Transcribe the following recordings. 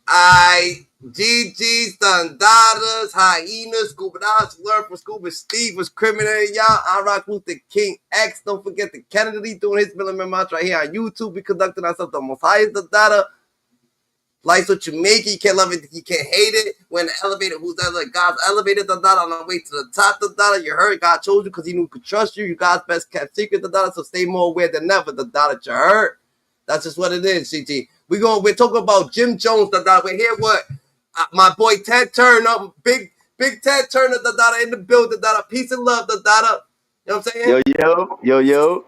GG's, Thundadas, Hyenas, Scuba Dogs, Learn from Scuba Steve was criminal, y'all. I rock with the King X. Don't forget the Kennedy doing his million match right here on YouTube. We conducting ourselves the most highest data. Life's what you make it. You can't love it. You can't hate it. When the elevator, who's that? Like God's elevated the data on the way to the top. The data. You heard God chose you because He knew He could trust you. You God's best kept secret. The data. So stay more aware than ever. The data you heard. That's just what it is, CG. We're talking about Jim Jones. The data. We're here. What? My boy Ted Turner, big Ted Turner. The data in the building. The data. Peace and love. The data. You know what I'm saying? Yo.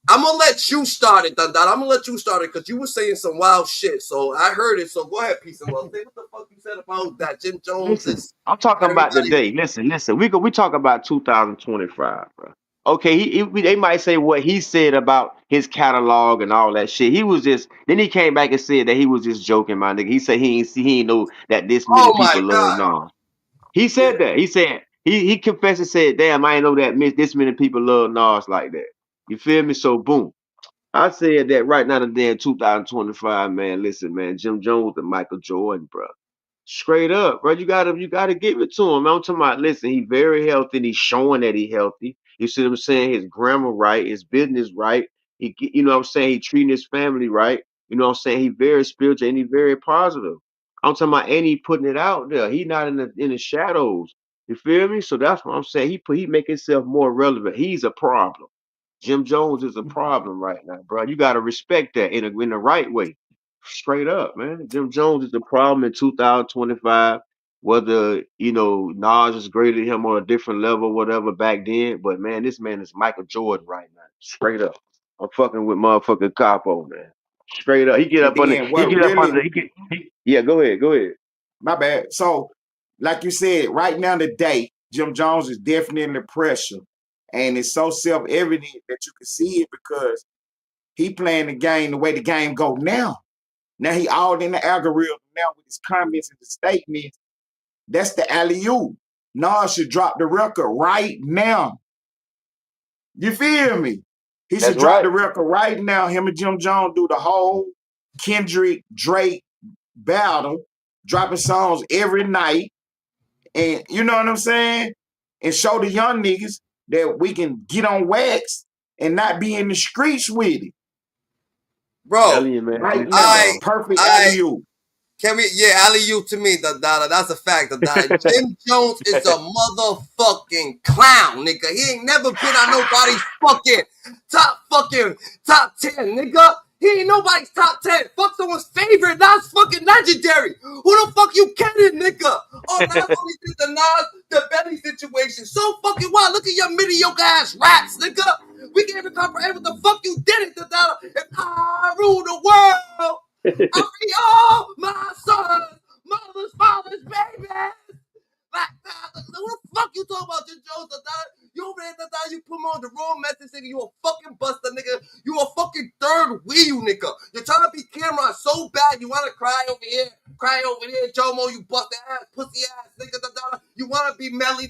I'm gonna let you start it, Dundada. I'm gonna let you start it because you were saying some wild shit. So I heard it. So go ahead, peace and love. Say what the fuck you said about that Jim Jones Listen, is I'm talking about everybody. today. Listen. We talk about 2025, bro. Okay, they might say what he said about his catalog and all that shit. He was just then he came back and said that he was just joking, my nigga. He said he ain't know that this many Oh my people love god. Nas. He Yeah, said that. He said he confessed and said, "Damn, I ain't know that this many people love Nas like that." You feel me? So boom. I said that right now today in 2025, man. Listen, man, Jim Jones and Michael Jordan, bro. Straight up, bro. You gotta give it to him. I'm talking about, listen, he very healthy and he's showing that he healthy. You see what I'm saying? His grammar right, his business right. You know what I'm saying? He treating his family right. You know what I'm saying? He very spiritual and he very positive. I'm talking about, and he putting it out there. He not in the shadows. You feel me? So that's what I'm saying. He make himself more relevant. He's a problem. Jim Jones is a problem right now, bro. You gotta respect that in the right way. Straight up, man. Jim Jones is the problem in 2025. Whether Nas is greater than him on a different level, whatever back then, but man, this man is Michael Jordan right now. Straight up, I'm fucking with motherfucking Capo, man. Straight up, he get And up under, then he what get up really, under, yeah. Go ahead. my bad. So, like you said, right now today, Jim Jones is definitely pressure. And it's so self-evident that you can see it because he playing the game the way the game go now. Now he all in the algorithm now with his comments and the statements. That's the alley-oop. Nas should drop the record right now. You feel me? He should That's drop the right. record right now. Him and Jim Jones do the whole Kendrick Drake battle, dropping songs every night. And you know what I'm saying? And show the young niggas that we can get on wax and not be in the streets with it. bro. Telling you, man. Right Listen, now. I bro. Perfect I alley oop. can we alley you to me, the data. That's a fact, the data. Jim Jones is a motherfucking clown, nigga. He ain't never been on nobody's fucking top 10, nigga. He ain't nobody's top 10. Fuck someone's favorite. Nas fucking legendary. Who the fuck you kidding, nigga? Oh, Nas only did the Benny situation. So fucking wild. Look at your mediocre ass raps, nigga. We can't even comprehend what the fuck you did it, the data. If I rule the world, I free all my sons, mothers, fathers, babies. Like, who the fuck you talking about, Jim Jones? You over there, you put me on the wrong message, nigga. You a fucking buster, nigga. You a fucking third wheel, nigga. You're trying to be camera so bad, you want to cry over here, Jomo, you busted ass, pussy ass, nigga. You want to be Melly,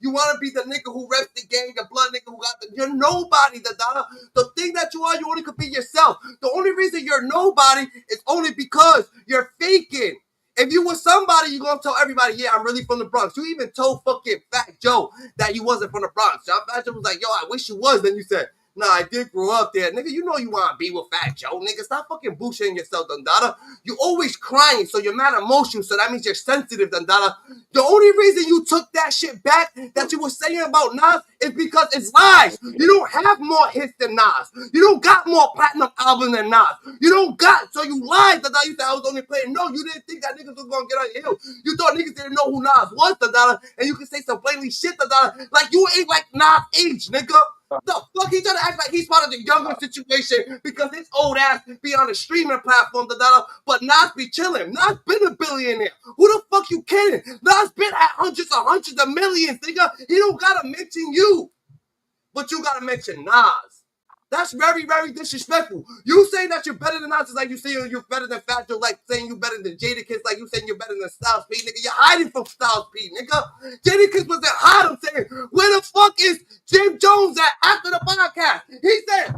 You want to be the nigga who reps the game, the blood nigga who got the. You're nobody, The thing that you are, you only could be yourself. The only reason you're nobody is only because you're faking. If you were somebody, you're gonna tell everybody, yeah, I'm really from the Bronx. You even told fucking Fat Joe that you wasn't from the Bronx. Fat Joe was like, yo, I wish you was. Then you said, nah, I did grow up there. Nigga, you know you wanna be with Fat Joe. Nigga, stop fucking bullshitting yourself, Dundada. You always crying, so you're not emotional, so that means you're sensitive, Dundada. The only reason you took that shit back that you were saying about Nas is because it's lies. You don't have more hits than Nas. You don't got more platinum albums than Nas. You don't got, so you lied that you said I was only playing. No, you didn't think that niggas was gonna get on your hill. You thought niggas didn't know who Nas was, and you can say some blatantly shit, like you ain't like Nas age, nigga. The fuck he trying to act like he's part of the younger situation because his old ass be on a streaming platform, but Nas be chilling. Nas been a billionaire. Who the fuck you kidding? Nas been at hundreds of millions, nigga. He don't gotta mention you, but you gotta mention Nas. That's very, very disrespectful. You saying that you're better than us is like you saying you're better than Fat Joe, like saying you're better than Jadakiss, like you saying you're better than Styles P, nigga. You're hiding from Styles P, nigga. Jadakiss wasn't hot. I'm saying, where the fuck is Jim Jones at after the podcast? He said,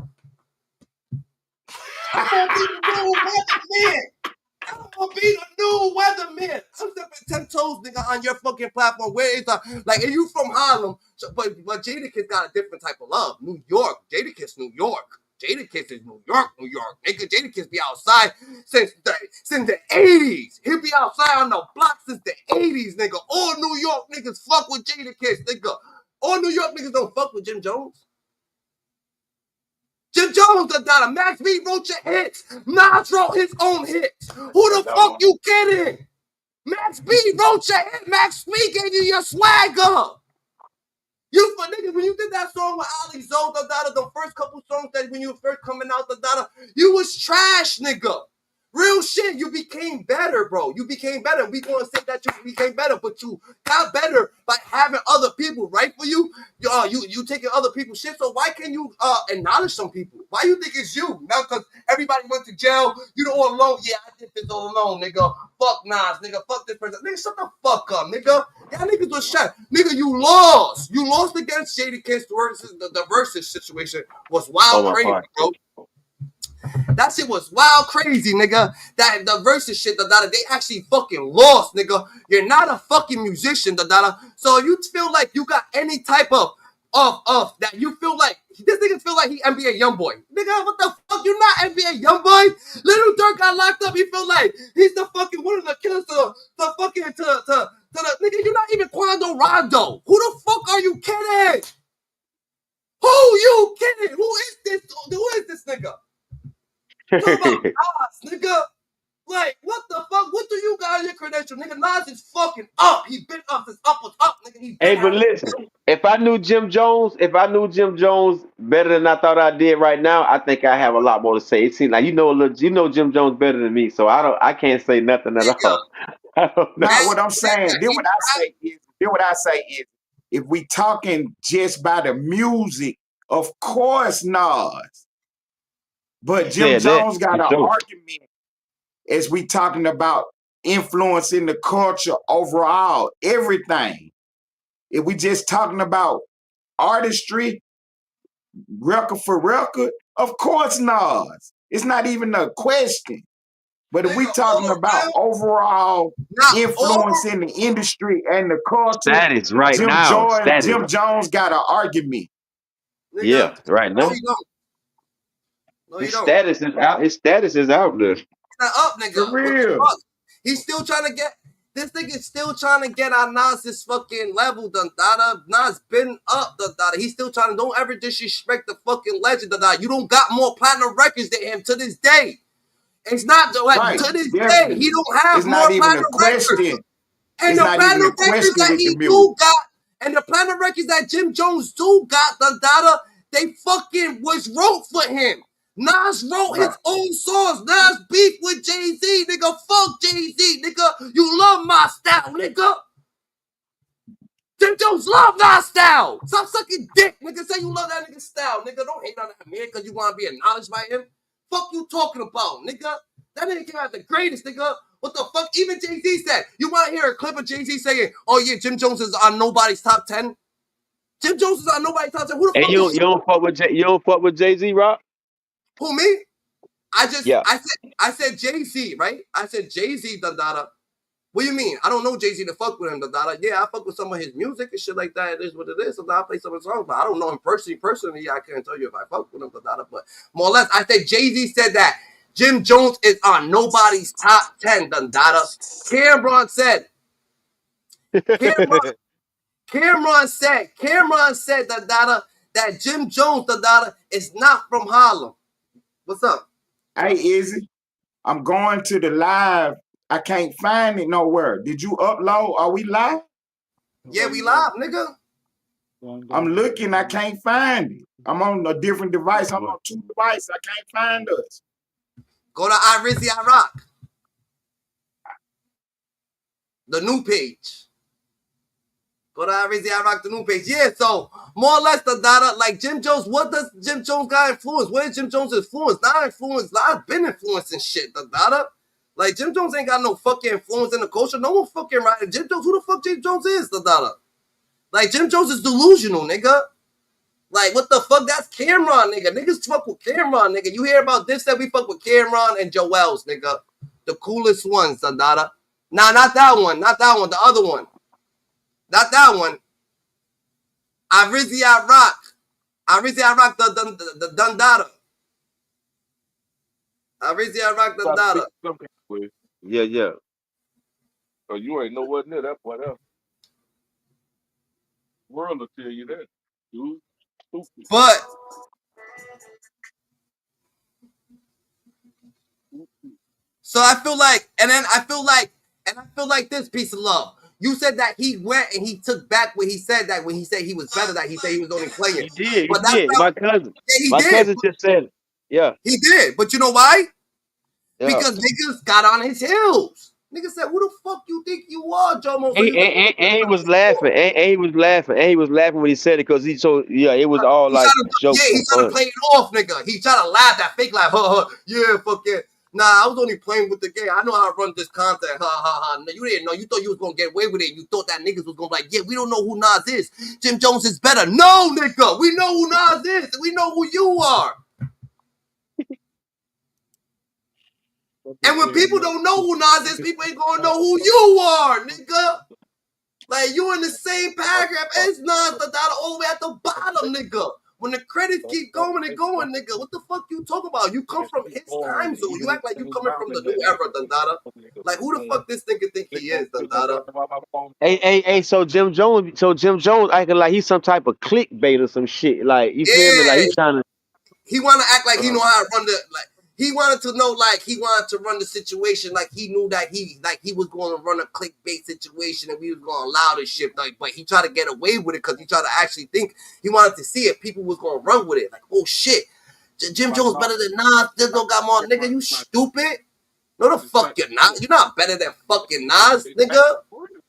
I'm gonna be the new man. gonna be the new weatherman. I'm stepping 10 toes, nigga, on your fucking platform. Where is like, are you from Harlem? So, but Jadakiss got a different type of love. New York, Jadakiss, New York. Jadakiss is New York, New York. Nigga, Jadakiss be outside since the 80s. He'll be outside on the block since the 80s, nigga. All New York niggas fuck with Jadakiss, nigga. All New York niggas don't fuck with Jim Jones. Jim Jones done Max B wrote your hits. Nas wrote his own hits. Who the fuck you kidding? Max B wrote your hit. Max B gave you your swagger. You for niggas, when you did that song with Ali Zoe, the first couple songs that when you were first coming out, you was trash, nigga. Real shit, you became better, bro. You became better. We gonna say that you became better, but you got better by having other people write for you. You taking other people's shit. So why can't you acknowledge some people? Why you think it's you? Now because everybody went to jail, you the all alone. Yeah, I did this all alone, nigga. Fuck Nas, nigga. Fuck this person. Nigga, shut the fuck up, nigga. Y'all niggas was shot. Nigga, you lost. You lost against Jadakiss versus the versus situation was wild crazy, bro. That shit was wild crazy, nigga. That the versus shit, they actually fucking lost, nigga. You're not a fucking musician, So you feel like you got any type of that you feel like this nigga feel like he NBA Youngboy. Nigga, what the fuck? You not NBA Youngboy? Little Durk got locked up. He feel like he's the fucking one of the killers to the nigga. You're not even Quando Rondo. Who the fuck are you kidding? Who you kidding? Who is this? Who is this nigga? Talk about Nas, nigga. Like, what the fuck? What do you got in your credential, nigga? Nas is fucking up. He been up since up was up, nigga. Hey, but listen, if I knew Jim Jones better than I thought I did right now, I think I have a lot more to say. It seems like you know Jim Jones better than me, so I can't say nothing at all. I don't know. Now what I'm saying, then what I say is, if we talking just by the music, of course Nas. But Jim Jones got an argument as we talking about influencing the culture overall, everything. If we just talking about artistry, record for record, of course Nas. It's not even a question. But if we talking about overall influencing the industry and the culture, status right now. Jim Jones got an argument. Yeah, right now. No, his status is out. His status is out there. It's not up, nigga. For real. He's still trying to get. This nigga's still trying to get on Nas's fucking level, Nas been up, He's still trying to. Don't ever disrespect the fucking legend, You don't got more platinum records than him to this day. It's not like right. To this day he don't have more platinum records. And the platinum records that he do got, and the platinum records that Jim Jones do got, they fucking was wrote for him. Nas wrote his own songs. Nas beef with Jay-Z, nigga. Fuck Jay-Z, nigga. You love my style, nigga. Jim Jones love Nas style. Stop sucking dick, nigga. Say you love that nigga style, nigga. Don't hate on that man because you want to be acknowledged by him. Fuck you talking about, nigga. That nigga came out the greatest, nigga. What the fuck? Even Jay-Z said. You want to hear a clip of Jay-Z saying, "Oh yeah, Jim Jones is on nobody's top 10." Jim Jones is on nobody's top 10. Who the fuck? And you don't fuck with Jay-Z, Rock? Who, me? I said Jay-Z, right? I said Jay-Z, What do you mean? I don't know Jay-Z to fuck with him, Yeah, I fuck with some of his music and shit like that. It is what it is. Sometimes I play some of his songs, but I don't know him personally. Yeah, I can't tell you if I fuck with him, But more or less, I said Jay-Z said that Jim Jones is on nobody's top 10, Cameron said that Jim Jones, is not from Harlem. What's up? Hey, Izzy, I'm going to the live. I can't find it nowhere. Did you upload? Are we live? Yeah, we live, nigga. I'm looking. I can't find it. I'm on a different device. I'm on 2 devices. I can't find us. Go to Rizzy I Rock. The new page. Go to Rizzy I Rock, the new page. Yeah, so more or less like Jim Jones, what does Jim Jones got influence? Where is Jim Jones influence? Not influence. I've been influencing shit, Like Jim Jones ain't got no fucking influence in the culture. No one fucking right. Jim Jones, who the fuck Jim Jones is, Like Jim Jones is delusional, nigga. Like, what the fuck? That's Cameron, nigga. Niggas fuck with Cameron, nigga. You hear about this that we fuck with Cameron and Joel's, nigga. the coolest ones, Dada. Nah, not that one. Not that one. The other one. Not that one. I Rock. The Dundada. I Rock the Dada. Yeah, yeah. Oh, you ain't nowhere near that point else. World will tell you that. Dude, stupid. But so I feel like, and I feel like this piece of love. You said that he went and he took back what he said, that when he said he was better, that he said he was only playing. He did. He But that's did. not. Yeah, he My did. cousin just said it. Yeah. He did. But you know why? Yeah. Because niggas got on his heels. Niggas said, "Who the fuck you think you are, Jomo?" So And he was laughing. And he was laughing. And he was laughing when he said it because he so yeah, it was all he tried like to, jokes he and tried to fun. play it off, nigga. He tried to laugh, that fake laugh. Yeah, fuck it. Nah, I was only playing with the game. I know how to run this content. No, you didn't know. You thought you was gonna get away with it. You thought that niggas was gonna be like, yeah, we don't know who Nas is. Jim Jones is better. No, nigga, we know who Nas is. We know who you are. And when people don't know who Nas is, people ain't gonna know who you are, nigga. Like, you in the same paragraph as Nas, the dollar all the way at the bottom, nigga. When the credits keep going and going, nigga, what the fuck you talking about? You come from his time zone. You act like you coming from the new era, Dundada. Like, who the fuck this nigga think he is, Dundada? Hey, so Jim Jones acting like he's some type of clickbait or some shit. Like, you feel me? Like Yeah, he's trying to he want to act like he know how to run the, like, he wanted to know, like, he wanted to run the situation like he knew that he was going to run a clickbait situation and we was going to allow this shit. Like, but he tried to get away with it because he tried to actually think, he wanted to see if people was going to run with it. Like, oh shit, Jim Jones better than Nas. This don't got more, nigga. You stupid. No, the fuck you're not. You're not better than fucking Nas, nigga.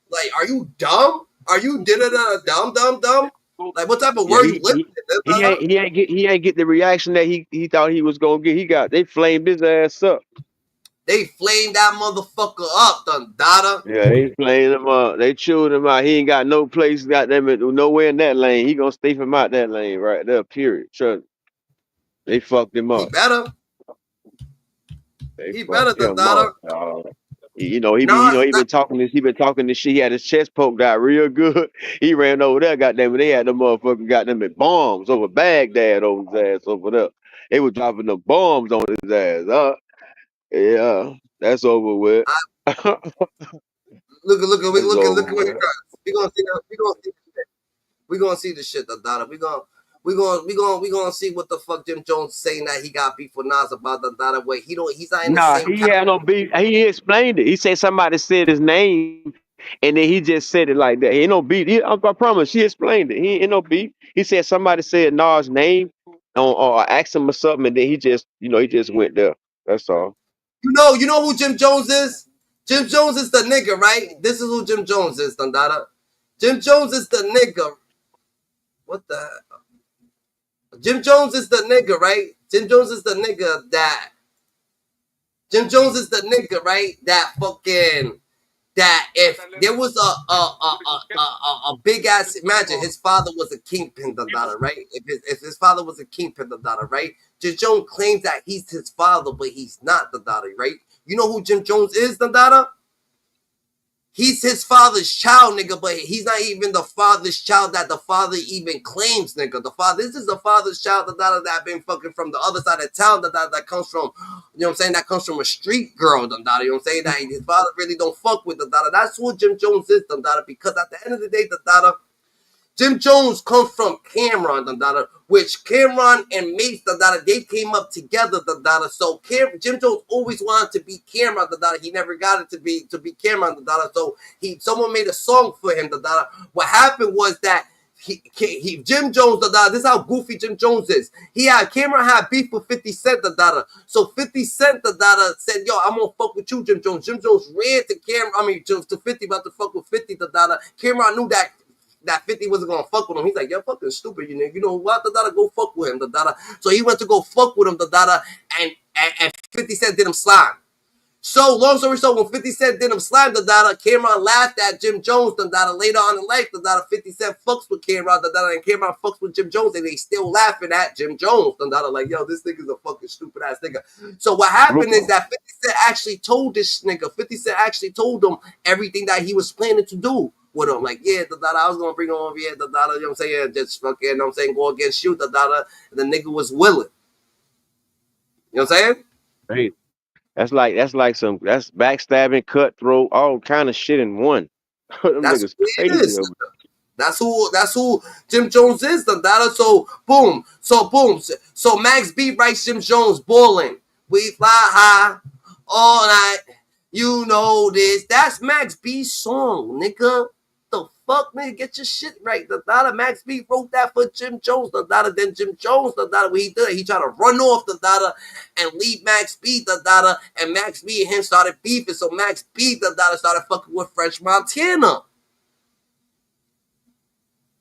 Like, are you dumb? Are you dumb? Like, what type of yeah, word you listening to? he ain't get the reaction that he thought he was gonna get. They flamed his ass up. They flamed that motherfucker up, Dundada. Yeah, they flamed him up. They chewed him out. He ain't got no place, got them nowhere in that lane. He gonna stay from out that lane right there. Period. Trust me. They fucked him He up. better. They He better, fucked him up. Dundada. Nas, He been talking this. He been talking this shit. He had his chest poked out real good. He ran over there. Goddamn it, they had the motherfucker. Goddamn it, bombs over Baghdad over his ass over there. They were dropping the bombs on his ass. Yeah, that's over with. That's over look what he with. does. We gonna see that. We gonna see the shit, Dundada. We gonna see what the fuck Jim Jones saying that he got beef with Nas about, Dundada. Where he's not in the Nah, same he category. had no beef. He explained it. He said somebody said his name, and then he just said it like that. He ain't no beef. I promise. He explained it. He ain't no beef. He said somebody said Nas' name, or asked him or something, and then he just went there. That's all. You know who Jim Jones is? Jim Jones is the nigga, right? This is who Jim Jones is, Dundada. Jim Jones is the nigga. What the? Jim Jones is the nigga, right? Jim Jones is the nigga that. Jim Jones is the nigga, right? That fucking. That if there was a big ass, imagine his father was a kingpin, Dundada, right? If his father was a kingpin, Dundada, right? Jim Jones claims that he's his father, but he's not, Dundada, right? You know who Jim Jones is, Dundada? He's his father's child, nigga, but he's not even the father's child that the father even claims, nigga. This is the father's child that been fucking from the other side of town that comes from, you know what I'm saying? That comes from a street girl, you know what I'm saying? That his father really don't fuck with the. That's who Jim Jones is, because at the end of the day, Jim Jones comes from Cameron, which Cameron and Mace, they came up together, So Jim Jones always wanted to be Cameron, He never got it to be Cameron, So someone made a song for him, What happened was that Jim Jones, this is how goofy Jim Jones is. Cameron had beef with 50 Cent, So 50 Cent, said, yo, I'm gonna fuck with you, Jim Jones. Jim Jones ran to Cameron, to 50, about to fuck with 50, Cameron knew that 50 wasn't gonna fuck with him. He's like, you're fucking stupid, you nigga. You know what? Go fuck with him, So he went to go fuck with him, and 50 Cent did him slime. So, long story short, when 50 Cent did him slam the dada, Cameron laughed at Jim Jones the dada. Later on in life, the dada 50 Cent fucks with Cameron the dada, and Cameron fucks with Jim Jones, and they still laughing at Jim Jones the dada. Like, yo, this nigga's a fucking stupid ass nigga. So what happened is that 50 Cent actually told this nigga, 50 Cent actually told him everything that he was planning to do with him. Like, yeah, the dada, I was gonna bring him over here, the dada, you know what I'm saying? Just fucking, you know what I'm saying, go against you, the dada. And the nigga was willing. You know what I'm saying? Hey, that's backstabbing, cutthroat, all kind of shit in one. Them That's niggas what it crazy is. over That's who Jim Jones is, the data. So boom. So Max B writes Jim Jones balling. We fly high all night. You know this. That's Max B's song, nigga. The fuck, nigga, get your shit right. The data Max B wrote that for Jim Jones. The data then Jim Jones. The data what he did, he tried to run off the data and leave Max B the data, and Max B and him started beefing. So Max B the data started fucking with French Montana.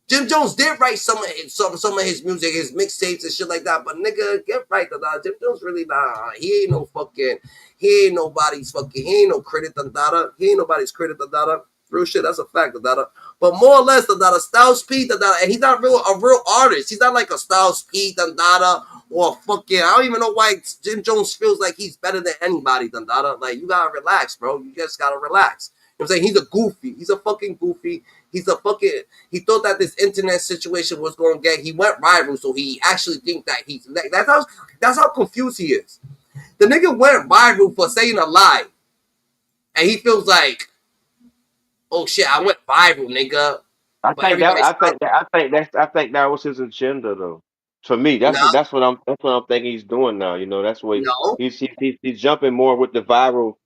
Jim Jones did write some of his music, his mixtapes and shit like that. But nigga, get right, Jim Jones really he ain't no fucking, he ain't nobody's fucking, he ain't no critic, he ain't nobody's critic, real shit. That's a fact, But more or less, Styles P, and he's not a real artist. He's not like a Styles P, or fucking. I don't even know why Jim Jones feels like he's better than anybody, Like, you gotta relax, bro. You just gotta relax. You know what I'm saying? He's a goofy. He's a fucking goofy. He thought that this internet situation was going to get, he went viral, so he actually think that he's, like, that's how confused he is. The nigga went viral for saying a lie, and he feels like, oh shit, I went viral, nigga. But everybody's I think that was his agenda though. For me, no, that's what I'm thinking he's doing now. You know, that's what no. he's jumping more with the viral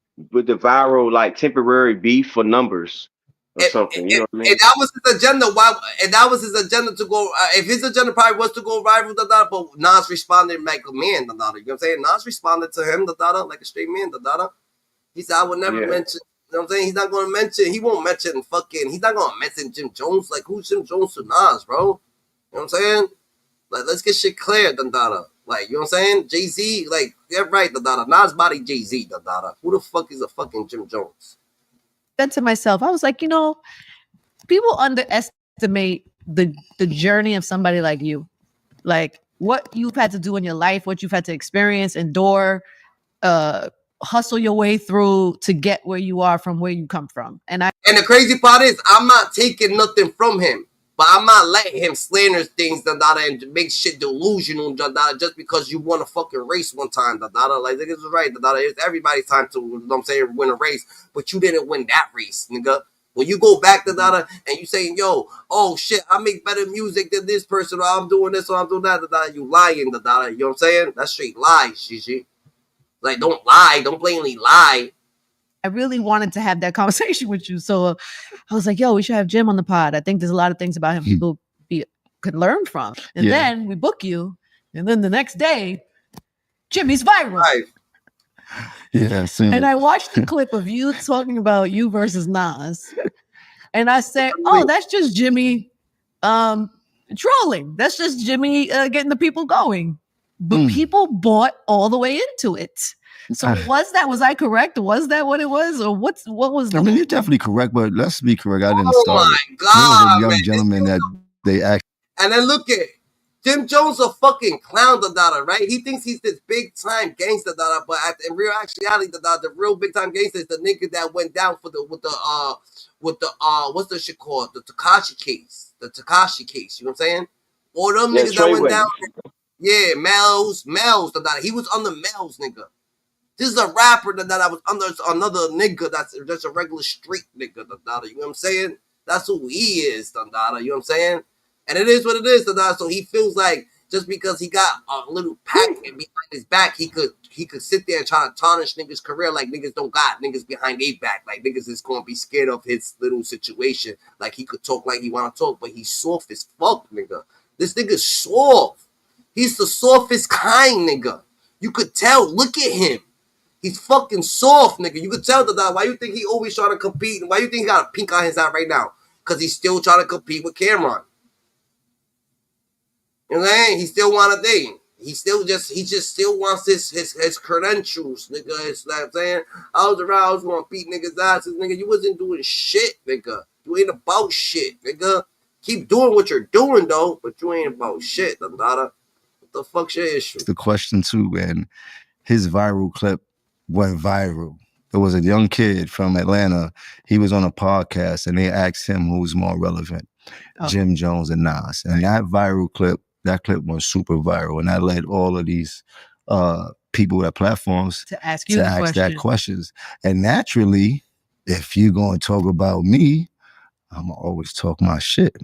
like temporary beef for numbers or something. You know what I And mean? that was his agenda. Why? And that was his agenda to go. If his agenda probably was to go viral, but Nas responded like a man, You know what I'm saying? Nas responded to him, like a straight man, He said, I would never Yeah. mention. You know what I'm saying? He's not going to mention. He won't mention fucking. He's not going to mention Jim Jones. Like, who's Jim Jones to Nas, bro? You know what I'm saying? Like, let's get shit clear, Like, you know what I'm saying? Jay-Z, like, get right, Nas body Jay-Z, Who the fuck is a fucking Jim Jones? Said to myself, I was like, people underestimate the journey of somebody like you, like what you've had to do in your life, what you've had to experience, endure, hustle your way through to get where you are from where you come from. And the crazy part is, I'm not taking nothing from him, but I'm not letting him slander things, and make shit delusional, just because you won a fucking race one time, Like, niggas is right, It's everybody's time to, you know what I'm saying, win a race, but you didn't win that race, nigga. When you go back, and you saying, yo, oh shit, I make better music than this person, or I'm doing this, or I'm doing that, you lying, You know what I'm saying? That's straight lies, Gigi. Like, don't lie, don't blatantly lie. I really wanted to have that conversation with you. So I was like, yo, we should have Jim on the pod. I think there's a lot of things about him people could learn from. And then we book you. And then the next day, Jimmy's viral. Right. Yeah, and I watched the clip of you talking about you versus Nas. And I said, oh, that's just Jimmy trolling. That's just Jimmy getting the people going. But people bought all the way into it. So was I correct? Was that what it was? Or what was I mean, you're definitely correct, but let's be correct. I didn't Oh start my it. God, There was a young man. gentleman that they actually. And then look at Jim Jones, a fucking clown, right? He thinks he's this big time gangster, but in real actuality, the real big time gangster is the nigga that went down with the what's the shit called? The Takashi case. The Takashi case. You know what I'm saying? All them niggas that went down. Yeah, Mel's, He was on the Mel's, nigga. This is a rapper that I was under another nigga that's just a regular street nigga, You know what I'm saying? That's who he is, You know what I'm saying? And it is what it is, So he feels like just because he got a little pack behind his back, he could sit there and try to tarnish niggas' career like niggas don't got niggas behind their back. Like niggas is gonna be scared of his little situation. Like he could talk like he wanna talk, but he's soft as fuck, nigga. This nigga's soft. He's the softest kind, nigga. You could tell. Look at him. He's fucking soft, nigga. You could tell that. Why you think he always trying to compete? Why you think he got a pink on his eye right now? Because he's still trying to compete with Cameron. You know what I'm saying? He still want a thing. he just still wants his credentials, nigga. It's like I'm saying, I was around, I was gonna beat niggas' asses, nigga. You wasn't doing shit, nigga. You ain't about shit, nigga. Keep doing what you're doing though, but you ain't about shit, Dandada. What the fuck's your issue? The question too, and his viral clip went viral. There was a young kid from Atlanta. He was on a podcast, and they asked him who's more relevant, Jim Jones and Nas. And that clip went super viral, and that led all of these people at platforms to ask you that questions. And naturally, if you're going to talk about me, I'm gonna always talk my shit.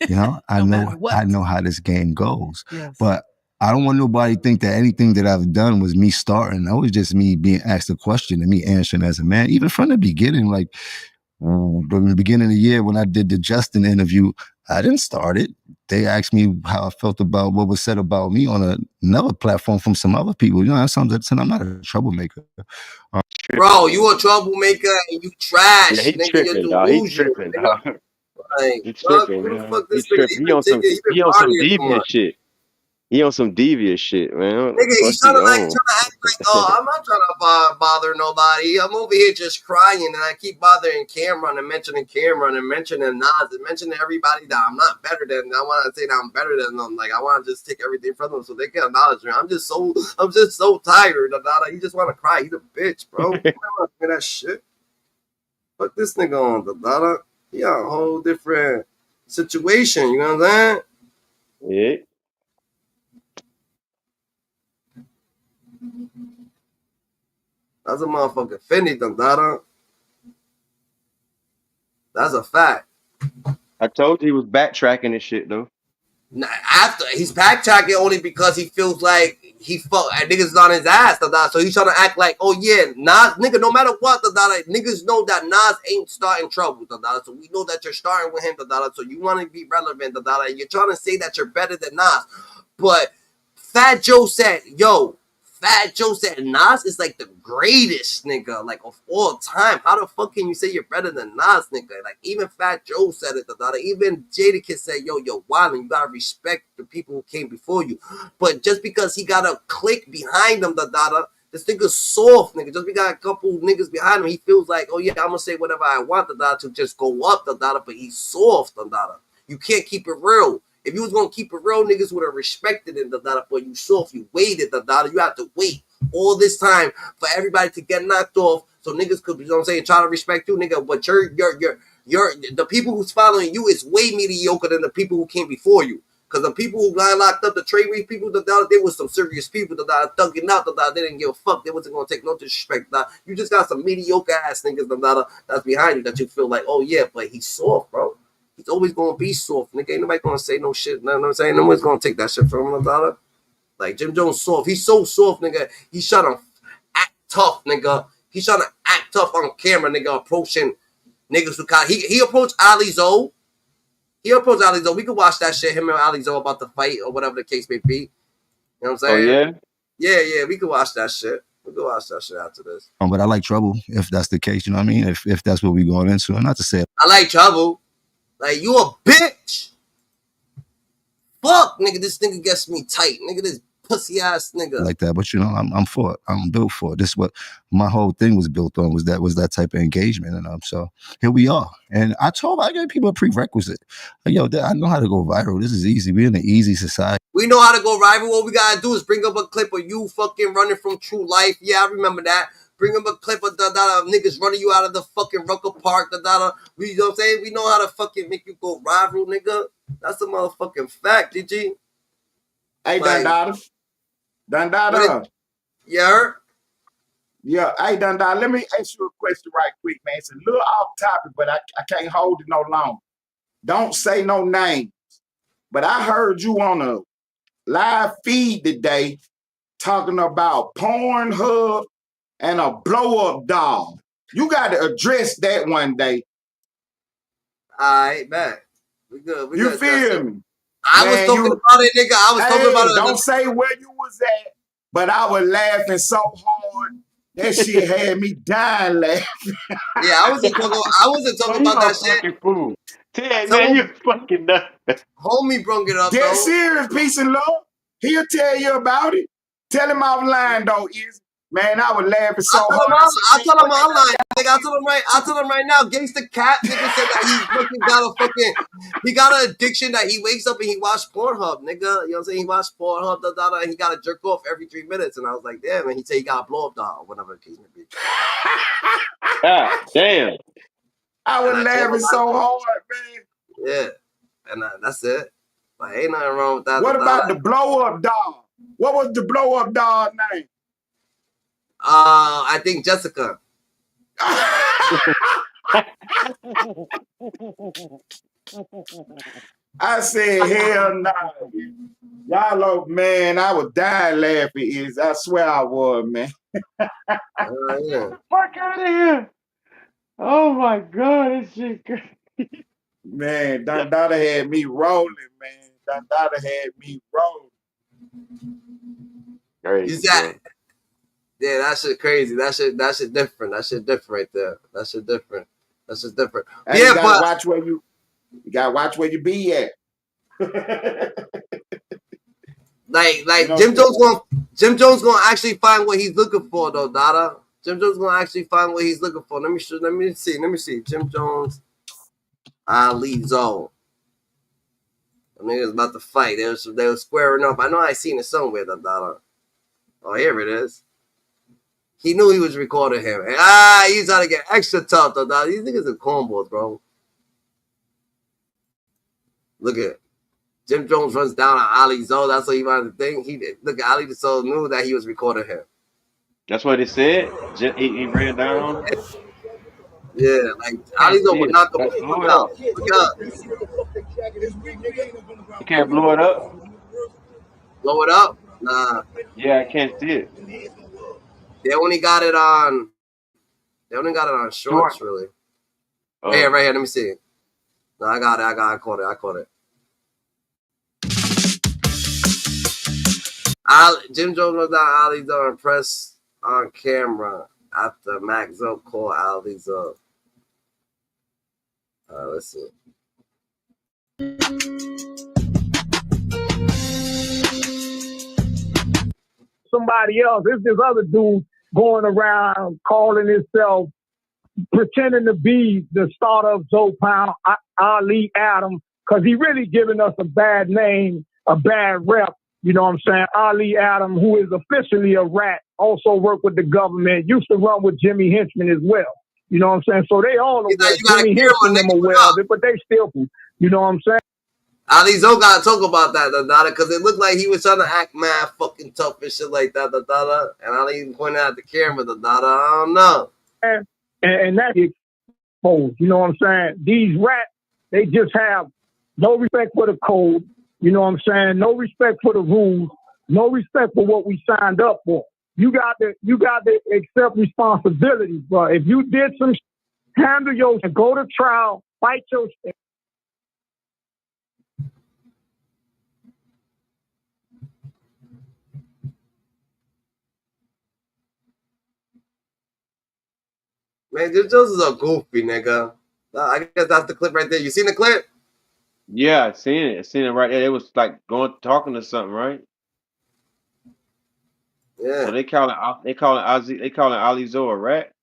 You know, I know how this game goes. Yes. But I don't want nobody to think that anything that I've done was me starting. That was just me being asked a question and me answering as a man. Even from the beginning, like from the beginning of the year when I did the Justin interview, I didn't start it. They asked me how I felt about what was said about me on another platform from some other people. You know, I'm not a troublemaker. Bro, you a troublemaker and you trash, Yeah, he nigga. tripping, You're dog. He delusional, tripping, nigga. dog. Like, He fuck, tripping, who the man. fuck He this nigga? tripping. He on some Partying too devious much. shit. He on some devious shit, man. What the Nigga, he's fuck trying he to on? act like, oh, I'm not trying to bother nobody. I'm over here just crying, and I keep bothering Cameron and mentioning Nas and mentioning everybody that I'm not better than. I want to say that I'm better than them. Like I want to just take everything from them so they can acknowledge me. I'm just so tired. You just want to cry. He's a bitch, bro. I don't want that shit. Fuck this nigga on, Dada. He got a whole different situation. You know what I'm saying? Yeah. That's a motherfucking Fendi, Dada. That's a fact. I told you he was backtracking and shit though. After he's backtracking only because he feels like he fuck niggas on his ass, so he's trying to act like, oh yeah, Nas, nigga, no matter what, niggas know that Nas ain't starting trouble, so we know that you're starting with him, so you want to be relevant, and you're trying to say that you're better than Nas, but Fat Joe said Nas is like the greatest nigga, like of all time. How the fuck can you say you're better than Nas, nigga? Like even Fat Joe said it, even Jadakiss said, yo, you're wild and you gotta respect the people who came before you. But just because he got a clique behind him, this nigga's soft, nigga. Just because got a couple niggas behind him, he feels like, oh yeah, I'm gonna say whatever I want, to just go up, but he's soft, You can't keep it real. If you was gonna keep it real, niggas would have respected it, but you soft, you waited, you have to wait all this time for everybody to get knocked off so niggas could, you know what I'm saying, try to respect you, nigga. But you're the people who's following you is way mediocre than the people who came before you. Because the people who got locked up, the trade race people, they was some serious people that thugging out, they didn't give a fuck. They wasn't gonna take no disrespect. You just got some mediocre ass niggas that's behind you that you feel like, oh yeah, but he's soft, bro. He's always gonna be soft, nigga. Ain't nobody gonna say no shit. You know what I'm saying? Nobody's gonna take that shit from him, Like Jim Jones soft. He's so soft, nigga. He's trying to act tough, nigga. He's trying to act tough on camera, nigga. Approaching niggas who kind. He approached Ali Zoe. We could watch that shit. Him and Ali Zoe about to fight or whatever the case may be. You know what I'm saying? Oh yeah. Yeah. We could watch that shit. We could watch that shit after this. But I like trouble if that's the case. You know what I mean? If that's what we going into, and not to say I like trouble. Like, you a bitch. Fuck, nigga, this nigga gets me tight. Nigga, this pussy ass nigga. Like that, but you know, I'm for it. I'm built for it. This is what my whole thing was built on, was that type of engagement. And so here we are. And I gave people a prerequisite. Like, yo, I know how to go viral. This is easy. We're in an easy society. We know how to go viral. What we gotta do is bring up a clip of you fucking running from True Life. Yeah, I remember that. Bring up a clip of niggas running you out of the fucking Rucker Park. We, you know what I'm saying? We know how to fucking make you go viral, nigga. That's a motherfucking fact, DG. Hey, like, Dandada. Yeah. Yeah, hey, Dandada, let me ask you a question right quick, man. It's a little off topic, but I can't hold it no longer. Don't say no names. But I heard you on a live feed today talking about Pornhub and a blow-up doll. You got to address that one day. All right, man. We good. You feel me? I was talking about it, nigga. I was talking about it. Don't say where you was at, but I was laughing so hard. That shit had me dying laughing. Yeah, I wasn't talking about that shit. Fool. Ted, man, you fucking nuts. Homie brung it up, Dead though. serious, peace and love. He'll tell you about it. Tell him offline though, is man, I was laughing so hard. I told him online, nigga. I told him right now. Gangsta Cat, nigga, said that he fucking he got an addiction that he wakes up and he watch Pornhub, nigga. You know what I'm saying? He watched Pornhub, and he got to jerk off every 3 minutes. And I was like, damn, and he said he got a blow up doll, whatever the case may be. God damn. I was laughing so hard, man. Yeah, and that's it. Like, ain't nothing wrong with that. What about the blow up doll? What was the blow up doll name? I think Jessica. I said, hell no. Y'all look, man, I was dying laughing. I swear I was, man. Yeah. Fuck out of here. Oh my God, this shit crazy. Man, Dada had me rolling, man. Dada had me rolling. Crazy, Yeah, that shit crazy. That shit different. That shit different right there. That shit different. That's just different. And yeah, you gotta watch where you gotta watch where you be at. like you know, Jim Jones gonna actually find what he's looking for though, Dada. Jim Jones gonna actually find what he's looking for. Let me see. Jim Jones, Ali Zone. I mean, it was about to fight. They were squaring up. I know I seen it somewhere, Dada. Oh, here it is. He knew he was recording him. He's trying to get extra tough, though. These niggas are cornballs, bro. Look at it. Jim Jones runs down on Ali Zoe. That's what he wanted to think. Look at Ali Zoe knew that he was recording him. That's what it said. He ran down on him. Yeah, like Ali Zoe would knock him out. Look up. You can't blow it up. Blow it up? Nah. Yeah, I can't see it. They only got it on shorts, really. Right here. Let me see. No, I got it. I caught it. Jim Jones was down Ali Zoe and press on camera after Mac Zoe called Ali Zoe. Let's see. Somebody else. It's this other dude going around calling himself, pretending to be the starter of Zoe Pound, Ali Adam, because he really giving us a bad name, a bad rep. You know what I'm saying? Ali Adam, who is officially a rat, also worked with the government, used to run with Jimmy Henchman as well. You know what I'm saying? So they all aware. Jimmy Henchman them aware of it, but they still, you know what I'm saying? Ali Zoe got to talk about that, because it looked like he was trying to act mad fucking tough and shit like that, and Ali even pointed out the camera, I don't know. And that's exposed, you know what I'm saying? These rats, they just have no respect for the code, you know what I'm saying? No respect for the rules, no respect for what we signed up for. You got to accept responsibility, bro. If you did some handle your, go to trial, fight your shit. Man, Jim Jones is a goofy nigga. I guess that's the clip right there. You seen the clip? Yeah, I seen it. I seen it right there. It was like talking to something, right? Yeah. So they calling Ali Zoe a rat.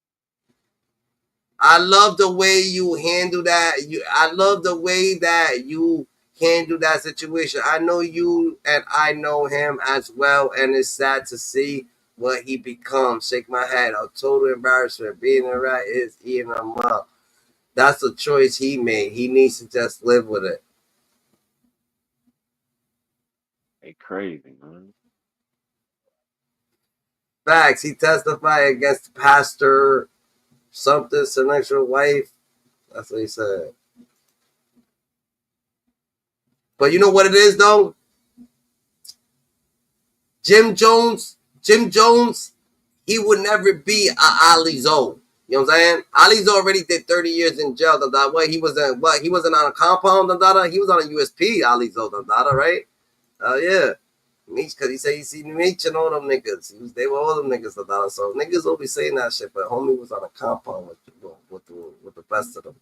I love the way you handle that. I love the way that you handle that situation. I know you and I know him as well, and it's sad to see what he becomes. Shake my head. A total embarrassment. Being a rat is eating him up. That's a choice he made. He needs to just live with it. They crazy, man. Facts. He testified against Pastor something, sexual wife. That's what he said. But you know what it is, though? Jim Jones, he would never be a Ali Zoe. You know what I'm saying? Ali Zoe already did 30 years in jail. He wasn't on a compound. He was on a USP. Ali Zoe, right? Yeah. Because he said he seen Meech and all them niggas. They were all them niggas. So niggas will be saying that shit, but homie was on a compound with the best of them.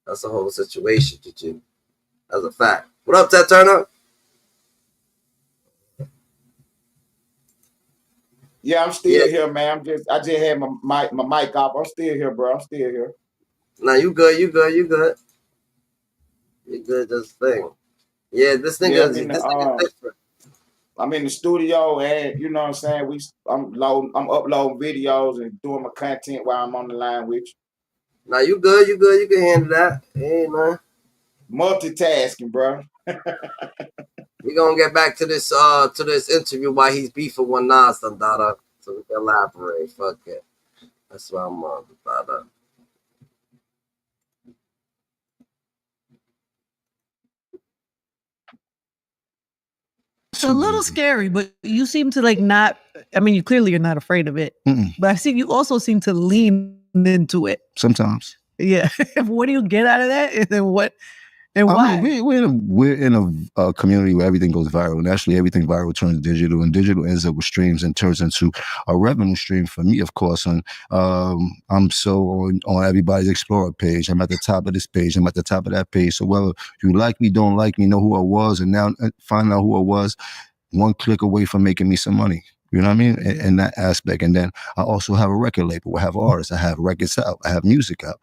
That's the whole situation, Jim. That's a fact. What up, Ted Turner? Yeah, I'm still here, man. I just had my mic off. I'm still here, bro. I'm still here. Nah, you good, you good, you good. You good, this thing. Yeah, this Yeah, nigga is different. I'm in the studio, and you know what I'm saying. I'm uploading videos and doing my content while I'm on the line with you. Nah, you good, you good, you can handle that. Hey man. Multitasking, bro. We gonna get back to this interview while he's beefing with Nas done, Dada. So we can elaborate. Fuck it. That's what I'm on, Dada. It's a little scary, but you seem to like not. I mean, you clearly are not afraid of it. But I see you also seem to lean into it Sometimes. Yeah. What do you get out of that? And then what? And why? Mean, we're in a community where everything goes viral. Naturally, everything viral turns digital, and digital ends up with streams and turns into a revenue stream for me, of course. And I'm so on everybody's Explorer page. I'm at the top of this page. I'm at the top of that page. So whether you like me, don't like me, know who I was, and now find out who I was, one click away from making me some money. You know what I mean? In that aspect. And then I also have a record label. I have artists. I have records out. I have music out.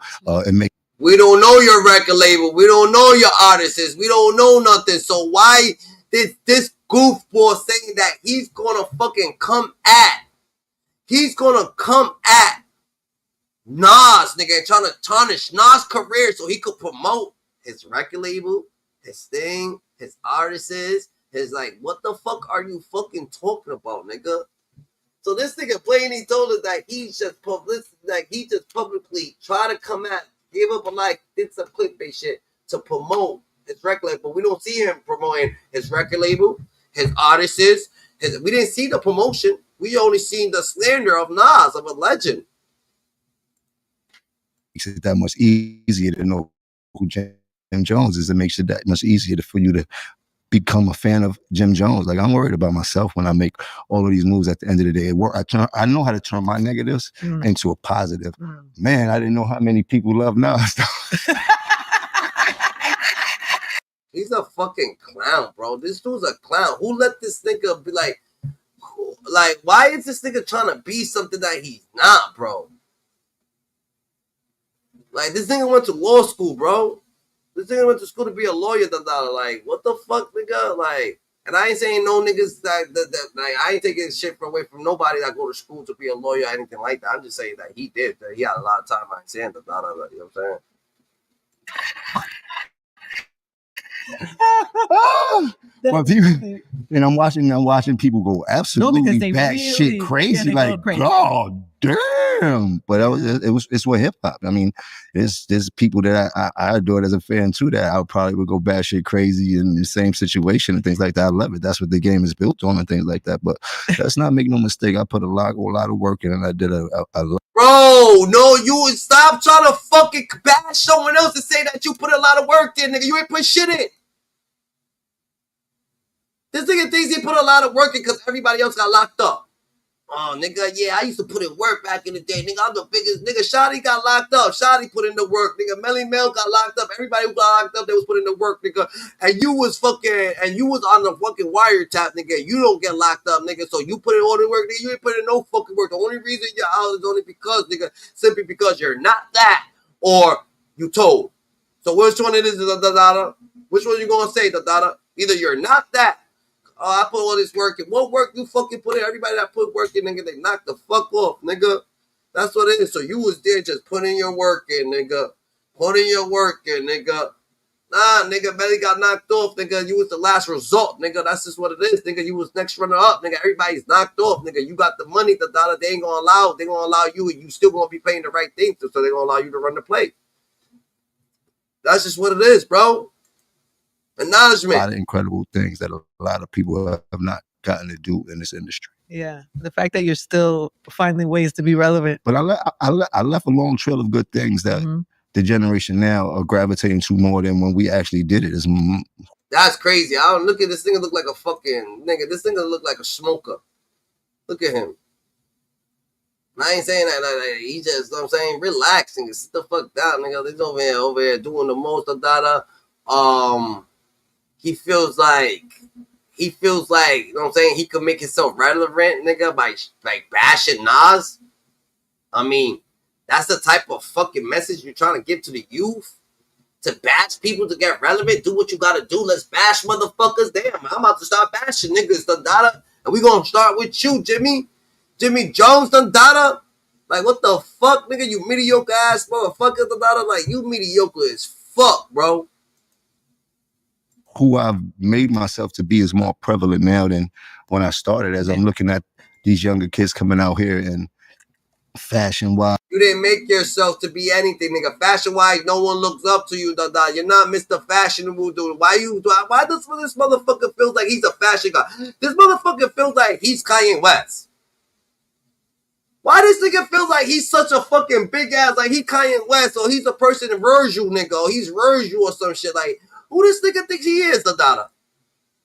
We don't know your record label. We don't know your artists. We don't know nothing. So why did this goofball saying that he's gonna fucking come at Nas, nigga, and trying to tarnish Nas' career so he could promote his record label, his thing, his artists, his like, what the fuck are you fucking talking about, nigga? So this nigga plainly told us that he just publicly tried to come at, gave up a like, did some clickbait shit to promote his record label. But we don't see him promoting his record label, his artists. We didn't see the promotion. We only seen the slander of Nas, of a legend. Makes it that much easier to know who Jim Jones is. It makes it that much easier for you to become a fan of Jim Jones. Like, I'm worried about myself when I make all of these moves. At the end of the day, I know how to turn my negatives into a positive. Man, I didn't know how many people love Nas. He's a fucking clown, bro. This dude's a clown. Who let this nigga be like, why is this nigga trying to be something that he's not, bro? Like, this nigga went to law school, bro. This nigga went to school to be a lawyer. Like, what the fuck, nigga? Like, and I ain't saying no niggas that like, I ain't taking shit away from nobody that go to school to be a lawyer or anything like that. I'm just saying that he did. That he had a lot of time. I ain't saying that. You know what I'm saying? But people, and I'm watching people go absolutely batshit crazy, like, God damn. But it's what hip hop. I mean, there's people that I adore as a fan too that I probably would go batshit crazy in the same situation and things like that. I love it. That's what the game is built on and things like that. But let's not make no mistake. I put a lot of work in, and I did a lot. Bro, no, you stop trying to fucking bash someone else and say that you put a lot of work in, nigga. You ain't put shit in. This nigga thinks he put a lot of work in because everybody else got locked up. Oh, nigga, yeah, I used to put in work back in the day. Nigga, I'm the biggest. Nigga, Shotty got locked up. Shotty put in the work. Nigga, Melly Mel got locked up. Everybody who got locked up, they was putting in the work, nigga. And you was on the fucking wiretap, nigga. You don't get locked up, nigga. So you put in all the work, nigga. You ain't put in no fucking work. The only reason you're out is only because, nigga, simply because you're not that or you told. So which one it is, Dada? Which one you gonna say, Dada? Either you're not that. Oh, I put all this work in. What work you fucking put in? Everybody that put work in, nigga, they knocked the fuck off, nigga. That's what it is. So you was there just putting your work in, nigga. Putting your work in, nigga. Nah, nigga, Belly got knocked off, nigga. You was the last result, nigga. That's just what it is, nigga. You was next runner up, nigga. Everybody's knocked off, nigga. You got the money, the dollar. They ain't gonna allow. They gonna allow you, and you still gonna be paying the right thing, so they gonna allow you to run the play. That's just what it is, bro. Acknowledgement. A lot of incredible things that a lot of people have not gotten to do in this industry. Yeah, the fact that you're still finding ways to be relevant. But I left a long trail of good things that the generation now are gravitating to more than when we actually did it. That's crazy. I don't look at this nigga. Look like a fucking nigga. This nigga look like a smoker. Look at him. I ain't saying that. Like, he just, you know what I'm saying, relaxing. Sit the fuck down, nigga. He's over here doing the most of that. He feels like he feels like, you know what I'm saying, he could make himself relevant, nigga, by like bashing Nas. I mean, that's the type of fucking message you're trying to give to the youth. To bash people to get relevant, do what you gotta do. Let's bash motherfuckers. Damn, I'm about to start bashing niggas, Dundada. And we gonna start with you, Jimmy. Jimmy Jones, Dundada. Like, what the fuck, nigga? You mediocre ass motherfucker, Dundada. Like, you mediocre as fuck, bro. Who I've made myself to be is more prevalent now than when I started. As I'm looking at these younger kids coming out here and fashion-wise. You didn't make yourself to be anything, nigga. Fashion-wise, no one looks up to you, Dada. You're not Mr. Fashionable, dude. Why does this motherfucker feel like he's a fashion guy? This motherfucker feels like he's Kanye West. Why this nigga feels like he's such a fucking big ass, like he Kanye West, or he's a person in Virgil, nigga, or he's Virgil or some shit. Like, who this nigga thinks he is, Dada?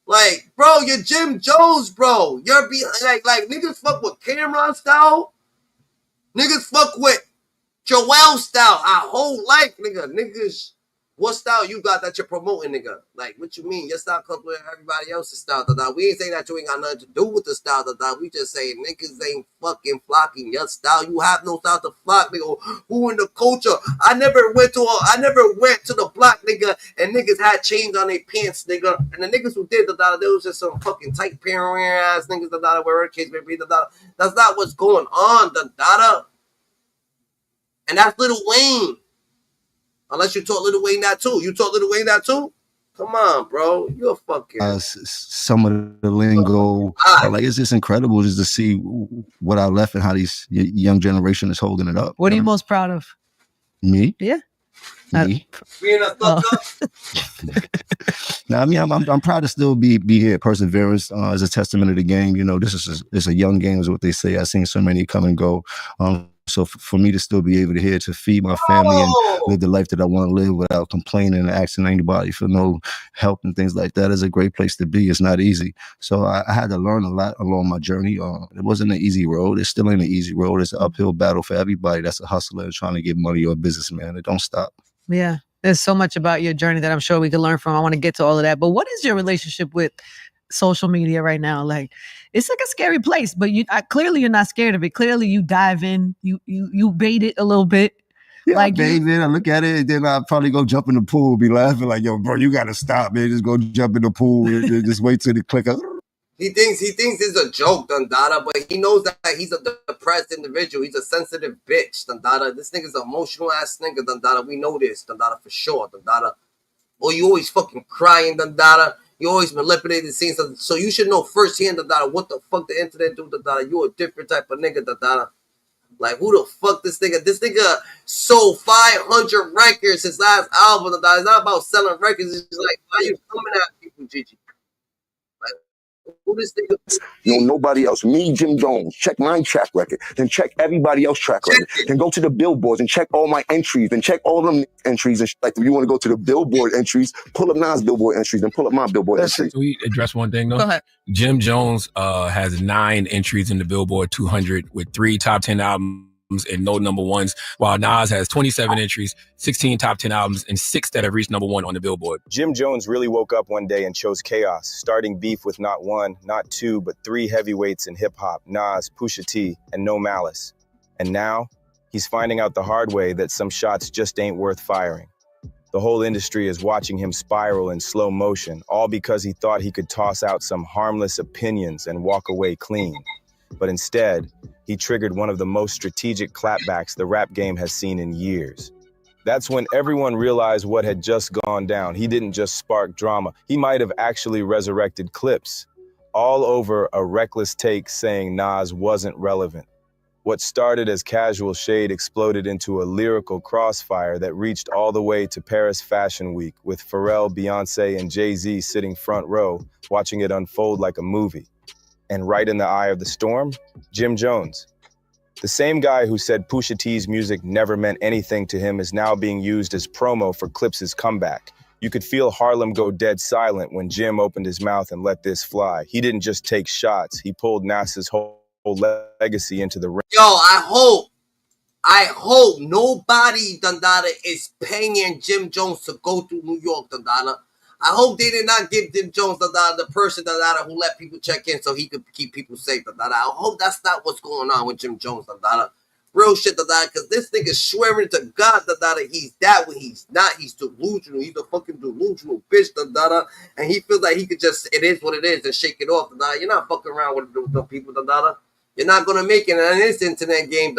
Like, bro, you're Jim Jones, bro. You're like niggas fuck with Cameron style. Niggas fuck with Joel style our whole life, nigga. Niggas, what style you got that you're promoting, nigga? Like, what you mean? Your style comes with everybody else's style, da. We ain't saying that you ain't got nothing to do with the style, da. We just saying niggas ain't fucking flocking your style. You have no style to flock, nigga. Who in the culture? I never went to the block, nigga, and niggas had chains on their pants, nigga. And the niggas who did, da, they was just some fucking tight parent ass niggas, da, wherever the case may be, da. That's not what's going on, da. And that's Lil Wayne. Unless you taught Lil Wayne that too. You taught Lil Wayne that too? Come on, bro. You're fucking... some of the lingo. Like, it's just incredible just to see what I left and how these young generation is holding it up. What are you most proud of? Me? Yeah. Me? Being a fuck up? Now, I mean, I'm proud to still be here. Perseverance is a testament of the game. You know, this is a young game is what they say. I've seen so many come and go. So for me to still be able to feed my family and live the life that I want to live without complaining and asking anybody for no help and things like that is a great place to be. It's not easy. So I had to learn a lot along my journey. It wasn't an easy road. It still ain't an easy road. It's an uphill battle for everybody that's a hustler and trying to get money or a businessman. It don't stop. Yeah. There's so much about your journey that I'm sure we can learn from. I want to get to all of that. But what is your relationship with social media right now? Like, it's like a scary place, but clearly you're not scared of it. Clearly you dive in, you bait it a little bit. Yeah, like, I look at it, and then I'll probably go jump in the pool, be laughing like, yo, bro, you got to stop, man. Just go jump in the pool and just wait till the click up. He thinks it's a joke, Dundada, but he knows that he's a depressed individual. He's a sensitive bitch, Dundada. This nigga's an emotional ass nigga, Dundada. We know this, Dundada, for sure, Dundada. Or you always fucking crying, Dundada. You always manipulating scenes, so you should know firsthand, Dundada, what the fuck the internet do, Dundada. You a different type of nigga, Dundada. Like, who the fuck this nigga? This nigga sold 500 records his last album, Dundada. It's not about selling records. It's just like, why you coming at people, Gigi? Who this nigga? You know, nobody else. Me, Jim Jones. Check my track record. Then check everybody else's track record. Then go to the billboards and check all my entries. Then check all them entries. And like, if you want to go to the billboard entries, pull up Nas billboard entries. Then pull up my billboard entries. Can we address one thing though? Go ahead. Jim Jones has 9 entries in the Billboard 200 with 3 top 10 albums and no number ones, while Nas has 27 entries, 16 top 10 albums, and 6 that have reached number 1 on the Billboard. Jim Jones really woke up one day and chose chaos, starting beef with not 1, not 2, but 3 heavyweights in hip-hop, Nas, Pusha T, and No Malice. And now, he's finding out the hard way that some shots just ain't worth firing. The whole industry is watching him spiral in slow motion, all because he thought he could toss out some harmless opinions and walk away clean. But instead, he triggered one of the most strategic clapbacks the rap game has seen in years. That's when everyone realized what had just gone down. He didn't just spark drama. He might have actually resurrected clips, all over a reckless take saying Nas wasn't relevant. What started as casual shade exploded into a lyrical crossfire that reached all the way to Paris Fashion Week, with Pharrell, Beyonce, and Jay-Z sitting front row, watching it unfold like a movie. And right in the eye of the storm, Jim Jones. The same guy who said Pusha T's music never meant anything to him is now being used as promo for Clips' comeback. You could feel Harlem go dead silent when Jim opened his mouth and let this fly. He didn't just take shots, he pulled NASA's whole legacy into the ring. Yo, I hope nobody, Dundada, is paying Jim Jones to go to New York, Dundada. I hope they did not give Jim Jones the person who let people check in so he could keep people safe. I hope that's not what's going on with Jim Jones. Real shit, because this nigga swearing to God he's that when he's not. He's delusional. He's a fucking delusional bitch. And he feels like he could just, it is what it is, and shake it off. You're not fucking around with the people. You're not gonna make it in this internet game.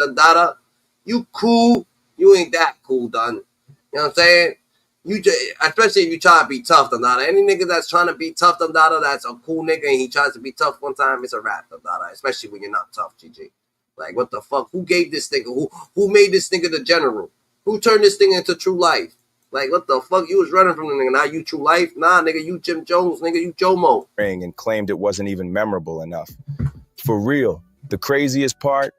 You cool. You ain't that cool, done. You know what I'm saying? You just, especially if you try to be tough, any nigga that's trying to be tough, that's a cool nigga, and he tries to be tough one time, it's a rap, especially when you're not tough, GG. Like, what the fuck? Who gave this nigga? Who made this nigga the general? Who turned this thing into True Life? Like, what the fuck? You was running from the nigga. Now you True Life? Nah, nigga, you Jim Jones, nigga, you Jomo. And claimed it wasn't even memorable enough. For real, the craziest part,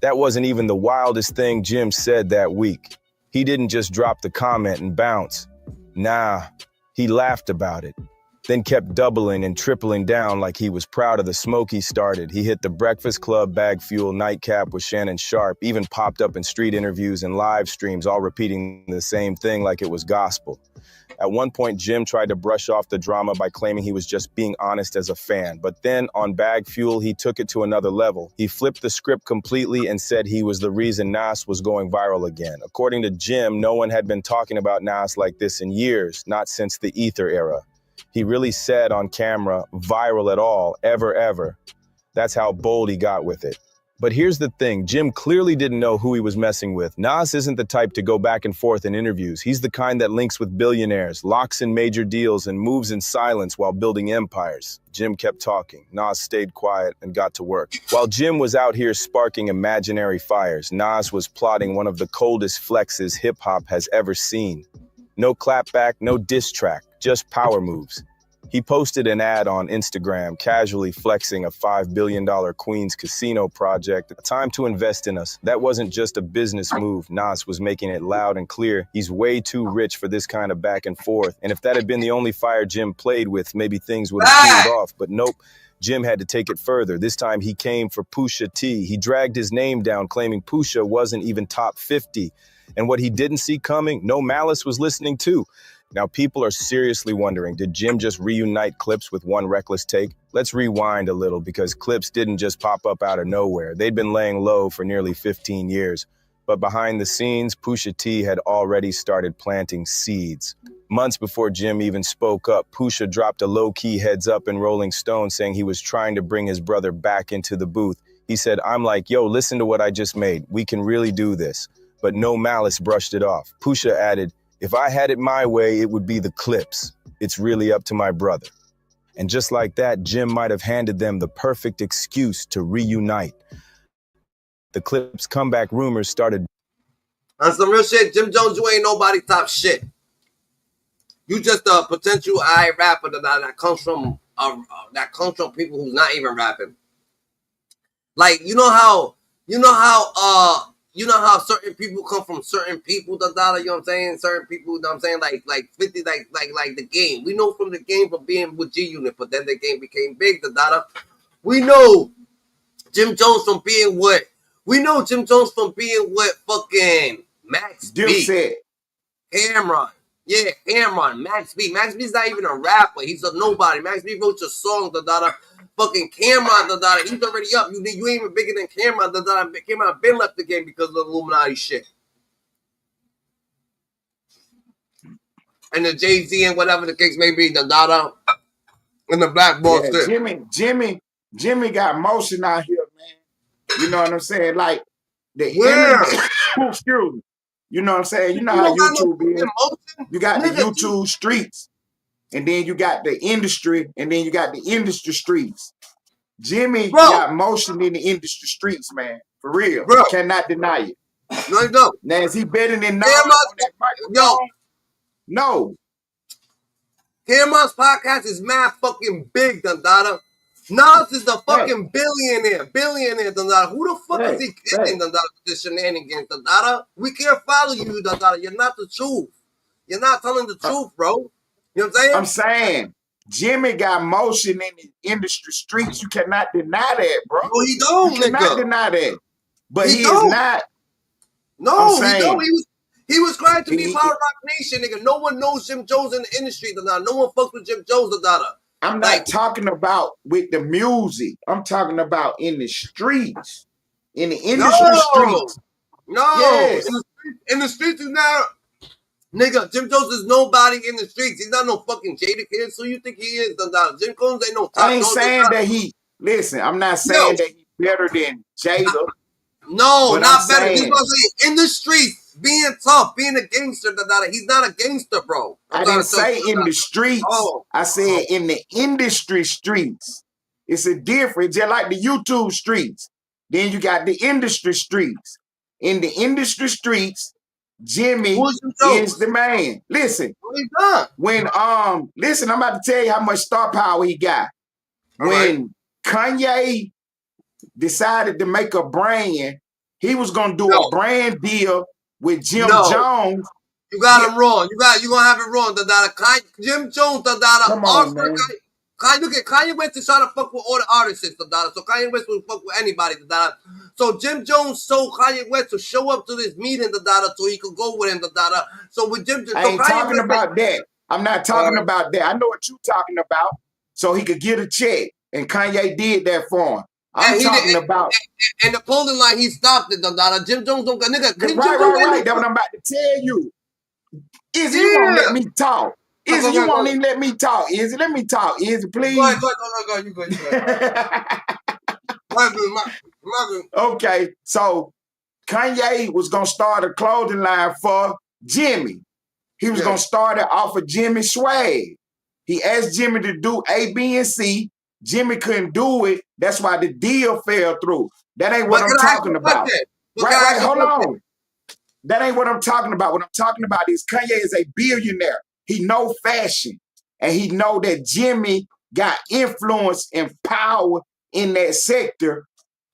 that wasn't even the wildest thing Jim said that week. He didn't just drop the comment and bounce. Nah, he laughed about it. Then kept doubling and tripling down like he was proud of the smoke he started. He hit the Breakfast Club Bag Fuel nightcap with Shannon Sharp, even popped up in street interviews and live streams, all repeating the same thing like it was gospel. At one point, Jim tried to brush off the drama by claiming he was just being honest as a fan. But then on Bag Fuel, he took it to another level. He flipped the script completely and said he was the reason Nas was going viral again. According to Jim, no one had been talking about Nas like this in years, not since the Ether era. He really said on camera, viral at all, ever. That's how bold he got with it. But here's the thing, Jim clearly didn't know who he was messing with. Nas isn't the type to go back and forth in interviews. He's the kind that links with billionaires, locks in major deals, and moves in silence while building empires. Jim kept talking. Nas stayed quiet and got to work. While Jim was out here sparking imaginary fires, Nas was plotting one of the coldest flexes hip-hop has ever seen. No clapback, no diss track, just power moves. He posted an ad on Instagram, casually flexing a $5 billion Queens casino project. Time to invest in us. That wasn't just a business move. Nas was making it loud and clear. He's way too rich for this kind of back and forth. And if that had been the only fire Jim played with, maybe things would have cooled off. But nope. Jim had to take it further. This time he came for Pusha T. He dragged his name down, claiming Pusha wasn't even top 50. And what he didn't see coming, No Malice was listening too. Now, people are seriously wondering, did Jim just reunite Clips with one reckless take? Let's rewind a little, because Clips didn't just pop up out of nowhere. They'd been laying low for nearly 15 years. But behind the scenes, Pusha T had already started planting seeds. Months before Jim even spoke up, Pusha dropped a low-key heads up in Rolling Stone saying he was trying to bring his brother back into the booth. He said, I'm like, yo, listen to what I just made. We can really do this. But No Malice brushed it off. Pusha added, if I had it my way, it would be the Clips. It's really up to my brother. And just like that, Jim might have handed them the perfect excuse to reunite. The Clips comeback rumors started. On some real shit, Jim Jones, you ain't nobody top shit. You just a potential high rapper that comes from people who's not even rapping. Like, you know how certain people come from certain people, you know what I'm saying? Certain people, you know what I'm saying? Like 50, like the game. We know from the game from being with G Unit, but then the game became big, We know Jim Jones from being what? We know Jim Jones from being what fucking Max B. Cameron. Yeah, Cameron. Max B. Max B's not even a rapper. He's a nobody. Max B wrote your song, Fucking Cameron, he's already up. You ain't even bigger than Cameron, Cameron been left the game because of the Illuminati shit. And the Jay-Z and whatever the case may be, and the Black Boss shit. Jimmy got motion out here, man. You know what I'm saying? Like the internet. Excuse me. You know what I'm saying? You know how YouTube is. You got the YouTube streets. And then you got the industry, and then you got the industry streets. Jimmy got motion in the industry streets, man. For real. Bro. Cannot deny it. No, you don't. Now, is he better than Nas on that microphone? No. Cameron's podcast is mad fucking big, Dada. Nas is the fucking billionaire, Dada. Who the fuck is he kidding, Dada, with the shenanigans, Dada? We can't follow you, Dada. You're not the truth. You're not telling the truth, bro. You know what I'm saying? I'm saying Jimmy got motion in the industry streets. You cannot deny that, bro. No, he don't, you cannot deny that. But he is not. No, he don't. He was trying to be part of Rock Nation, nigga. No one knows Jim Jones in the industry, no one fucks with Jim Jones, I'm not talking about with the music. I'm talking about in the streets, in the industry streets. No, Yes. In the streets is not, nigga. Jim Jones is nobody in the streets. He's not no fucking Jadakiss. Who you think he is, Jim Jones ain't no top. I ain't saying that he. Listen, I'm not saying that he's better than Jada. No, not better. He's not saying in the streets, being tough, being a gangster. He's not a gangster, bro. I didn't say in the streets. I said in the industry streets. It's a difference, just like the YouTube streets. Then you got the industry streets. In the industry streets, Jimmy is the man. Listen, when listen, I'm about to tell you how much star power he got. When Kanye decided to make a brand, he was gonna do a brand deal with Jim Jones. You got him wrong. You gonna have it wrong. Jim Jones, Come on, man. Kanye West is trying to fuck with all the artists, so Kanye West will fuck with anybody, So Jim Jones told Kanye West to show up to this meeting, so he could go with him, So with Jim, I ain't talking about that. I'm not talking about that. I know what you're talking about. So he could get a check, and Kanye did that for him. I'm talking about. And the clothing line, he stopped it, Jim Jones don't, nigga. Right. That's what I'm about to tell you. Izzy, you won't let me talk. Izzy, you won't even let me talk. Izzy, let me talk. Izzy, please. Go. You go. Okay, so Kanye was gonna start a clothing line for Jimmy. He was gonna start it off of Jimmy swag. He asked Jimmy to do A, B, and C. Jimmy couldn't do it. That's why the deal fell through. That ain't what I'm talking about. Right, hold on. That ain't what I'm talking about. What I'm talking about is Kanye is a billionaire. He know fashion. And he know that Jimmy got influence and power in that sector.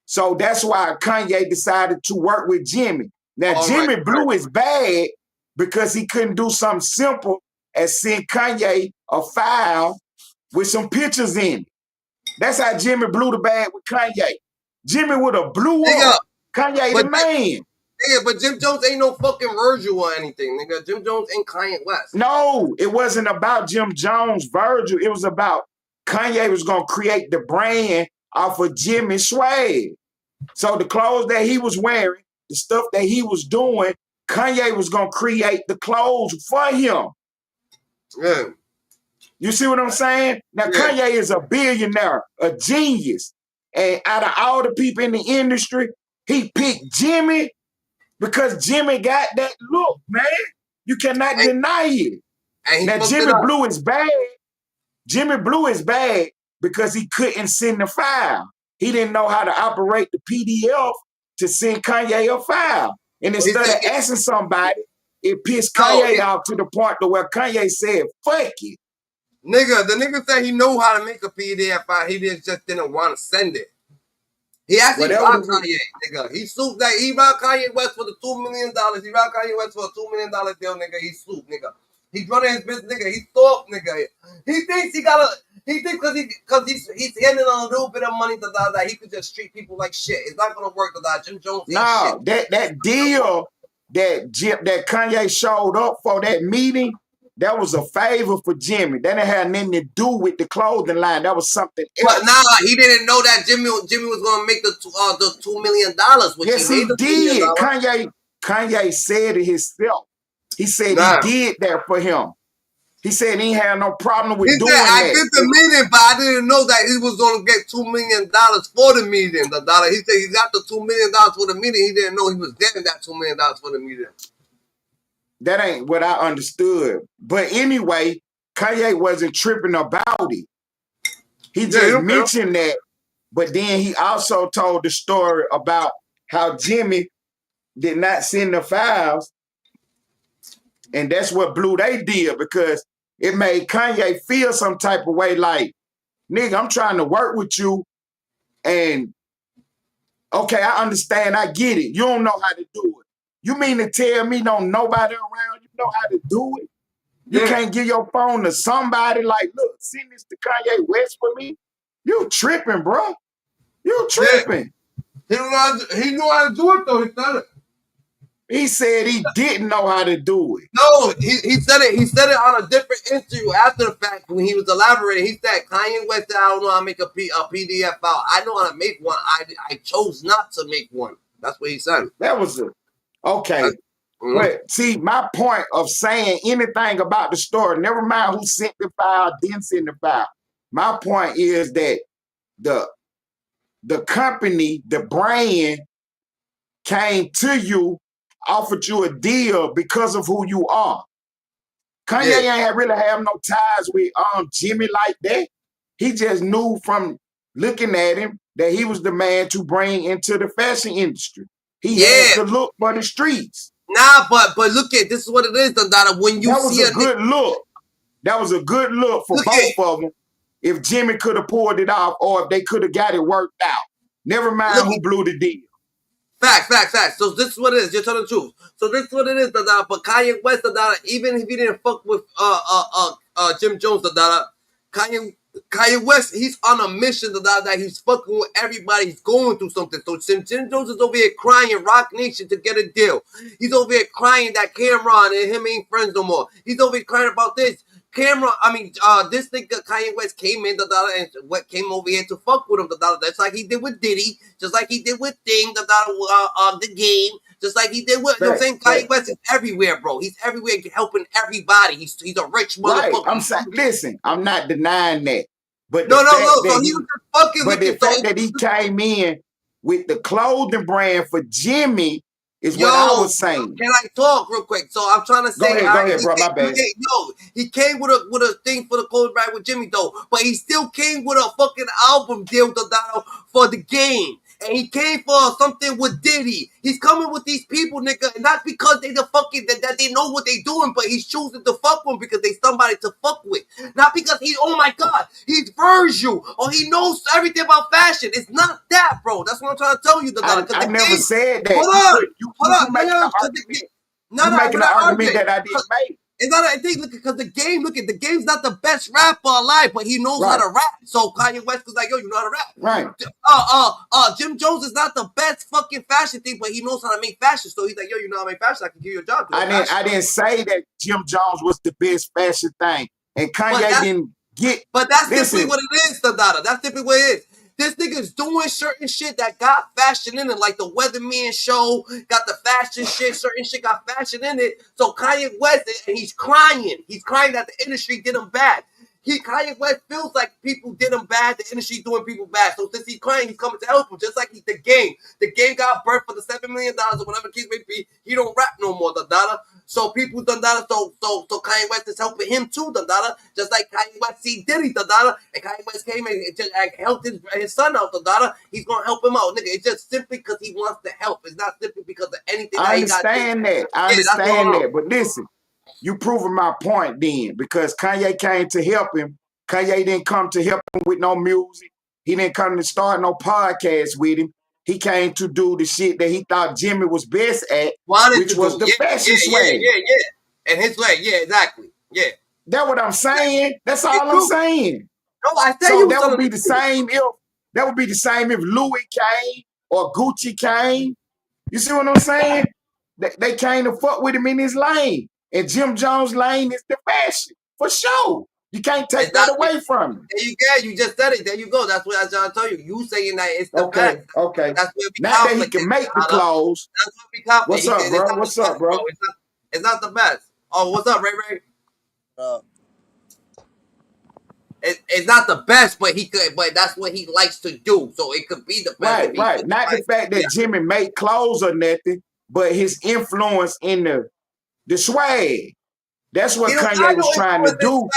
So that's why Kanye decided to work with Jimmy. Now, Jimmy blew his bag because he couldn't do something simple as send Kanye a file with some pictures in it. That's how Jimmy blew the bag with Kanye. Jimmy would have blew up. Kanye the man. Nigga, but Jim Jones ain't no fucking Virgil or anything, nigga. Jim Jones ain't Kanye West. No, it wasn't about Jim Jones, Virgil. It was about Kanye was going to create the brand off of Jimmy swag. So the clothes that he was wearing, the stuff that he was doing, Kanye was going to create the clothes for him. Yeah. You see what I'm saying? Now, Kanye is a billionaire, a genius. And out of all the people in the industry, he picked Jimmy because Jimmy got that look, man. You cannot deny it. Now, Jimmy blew his bag. Jimmy blew his bag because he couldn't send the file. He didn't know how to operate the PDF to send Kanye a file. And instead of asking somebody, it pissed Kanye off to the point to where Kanye said, fuck it. Nigga, the nigga said he know how to make a PDF file. He just didn't want to send it. He actually robbed Kanye, nigga. He sued that. He robbed Kanye West for the $2 million. He robbed Kanye West for a $2 million deal, nigga. He sued, nigga. He's running his business, nigga. He thought, nigga. He thinks he got a. He thinks because he's handing on a little bit of money that he could just treat people like shit. It's not gonna work. That Jim Jones. No, that deal that Kanye showed up for that meeting. That was a favor for Jimmy. That didn't have nothing to do with the clothing line. That was something else. But nah, he didn't know that Jimmy was gonna make the $2 million. Yes, he did. Kanye said it himself. He said he did that for him. He said he had no problem with doing that. I did the meeting, but I didn't know that he was gonna get $2 million for the meeting. He said he got the $2 million for the meeting. He didn't know he was getting that $2 million for the meeting. That ain't what I understood. But anyway, Kanye wasn't tripping about it. He just mentioned that, but then he also told the story about how Jimmy did not send the files, and that's what blew their deal because it made Kanye feel some type of way like, nigga, I'm trying to work with you, and okay, I understand, I get it. You don't know how to do it. You mean to tell me don't nobody around you know how to do it? You can't give your phone to somebody like, look, send this to Kanye West for me? You tripping, bro. You tripping. He knew how to do it, though. He done it. He said he didn't know how to do it. No, he said it. He said it on a different interview after the fact when he was elaborating. He said Kanye West said, "I don't know how to make a PDF file. I know how to make one. I chose not to make one." That's what he said. That was okay. But see, my point of saying anything about the story, never mind who sent the file, didn't send the file. My point is that the company, the brand, came to you, offered you a deal because of who you are. Kanye ain't really have no ties with Jimmy like that. He just knew from looking at him that he was the man to bring into the fashion industry. He had the look for the streets. Nah, but look at this is what it is, Dada. When you that was see a good look. That was a good look for both of them. If Jimmy could have pulled it off, or if they could have got it worked out. Never mind who blew the deal. Facts. So this is what it is. You're telling the truth. So this is what it is, Dada. But Kanye West, Dada, even if he didn't fuck with Jim Jones, Dada, Kanye West, he's on a mission, Dada, that he's fucking with everybody. He's going through something. So Jim Jones is over here crying Rock Nation to get a deal. He's over here crying that Cameron and him ain't friends no more. He's over here crying about this. This nigga Kanye West came in and what came over here to fuck with him, just like he did with Diddy, just like he did with Thing, the Game, just like he did with, you know what I'm saying? Kanye West is everywhere, bro. He's everywhere helping everybody. He's a rich motherfucker. Right. I'm saying, listen, I'm not denying that. But no. So he was just fucking but the fact that he came in with the clothing brand for Jimmy is what I was saying. Can I talk real quick? So I'm trying to say, go ahead, bro. My bad. He came with a thing for the clothing brand with Jimmy though, but he still came with a fucking album deal for the Game. And he came for something with Diddy. He's coming with these people, nigga, and not because they the fucking that they know what they doing, but he's choosing to fuck with them because they somebody to fuck with. Not because oh my God, he's Virgil or he knows everything about fashion. It's not that, bro. That's what I'm trying to tell you. I never said that. Hold on. You making an argument that I didn't make. It's not a thing, because the Game's not the best rapper alive, but he knows how to rap. So Kanye West was like, yo, you know how to rap. Right. Jim Jones is not the best fucking fashion thing, but he knows how to make fashion. So he's like, yo, you know how to make fashion? I can give you a job. I didn't say that Jim Jones was the best fashion thing. And Kanye didn't get. But that's simply what it is, Dada. That's simply what it is. This nigga's doing certain shit that got fashion in it, like the Weatherman show got the fashion shit. Certain shit got fashion in it. So Kanye West, and he's crying. He's crying that the industry did him bad. Kanye West feels like people did him bad. The industry doing people bad. So since he's crying, he's coming to help him. Just like the Game. The Game got birthed for the $7 million or whatever the case may be. He don't rap no more, Dada. So people done that. So Kanye West is helping him too, Dada. Just like Kanye West see Diddy, Dada. And Kanye West came and just helped his son out, Dada. He's gonna help him out, nigga. It's just simply because he wants to help. It's not simply because of anything. I understand that. I understand that. But listen, you proving my point then, because Kanye came to help him. Kanye didn't come to help him with no music. He didn't come to start no podcast with him. He came to do the shit that he thought Jimmy was best at, which was the fashion swag. Yeah. And his way, exactly. Yeah. That's what I'm saying. That's all I'm saying. No, I tell so you that would be the same if Louis came or Gucci came. You see what I'm saying? They came to fuck with him in his lane. And Jim Jones' lane is the fashion, for sure. You can't take that away from him. There you go. You just said it. There you go. That's what I was trying to tell you. You saying that it's the best. Okay. That's where we Not that he can make the clothes. That's what we conflict. What's up, bro? It's not the best. Oh, what's up, Ray? It's not the best, but that's what he likes to do. So it could be the best. Right. Not the fact that Jimmy made clothes or nothing, but his influence in the swag. That's what Kanye was trying to do.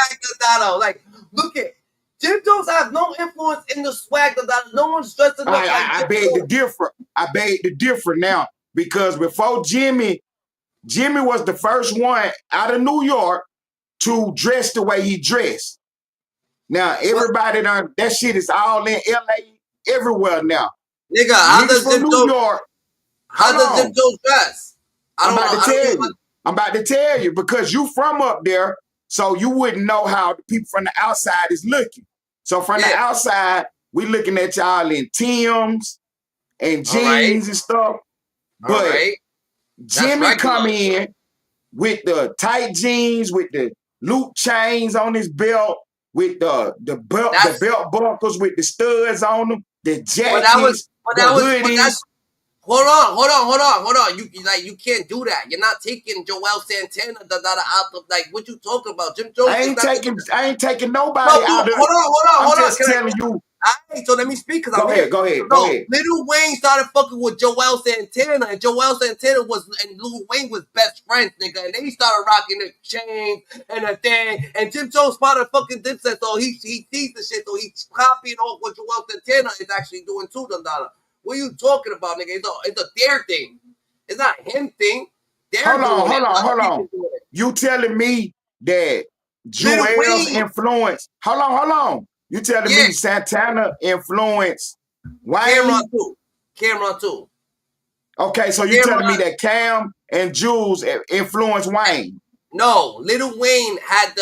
Like, look at Jim Jones has no influence in the swag. No one's dressed enough. I beg to differ. I beg to differ now, because before Jimmy was the first one out of New York to dress the way he dressed. Now everybody done that shit is all in LA everywhere now. Nigga, how does Jim Jones dress? I'm about to tell you because you from up there, so you wouldn't know how the people from the outside is looking. So from the outside, we looking at y'all in Timbs and jeans and stuff. But Jimmy come regular. in with the tight jeans, with the loop chains on his belt, with the That's belt buckles with the studs on them, the but that was jackets, but the that was but hoodies. that's hold on. You can't do that. You're not taking Joel Santana out of like what you talking about. Jim Jones is not gonna I ain't taking nobody no, out of it. I'm hold on. just Can I telling you. Alright, so let me speak because Go I'm here. ahead, go ahead, go No, ahead. Lil Wayne started fucking with Joel Santana, and Joel Santana and Lil Wayne was best friends, nigga. And they started rocking the chain and the thing. And Jim Jones spotted fucking Dipset, so he sees the shit, so he's copying off what Joel Santana is actually doing too, Dundada. What are you talking about, nigga? It's a their thing. It's not him thing. They're doing it. A lot of people doing it. You telling me that Lil Joel's Wayne, influence? Hold on. You telling yeah, me Santana influenced Cameron Wayne? too. Okay, so you telling me that Cam and Jules influenced Wayne? No, Lil Wayne had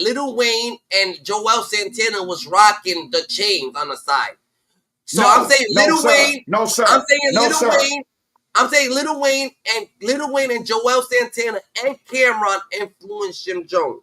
Lil Wayne and Joel Santana was rocking the chains on the side. So I'm saying Lil Wayne. No, sir. I'm saying No, Lil sir. Wayne. I'm saying Lil Wayne and Joel Santana and Cameron influenced Jim Jones.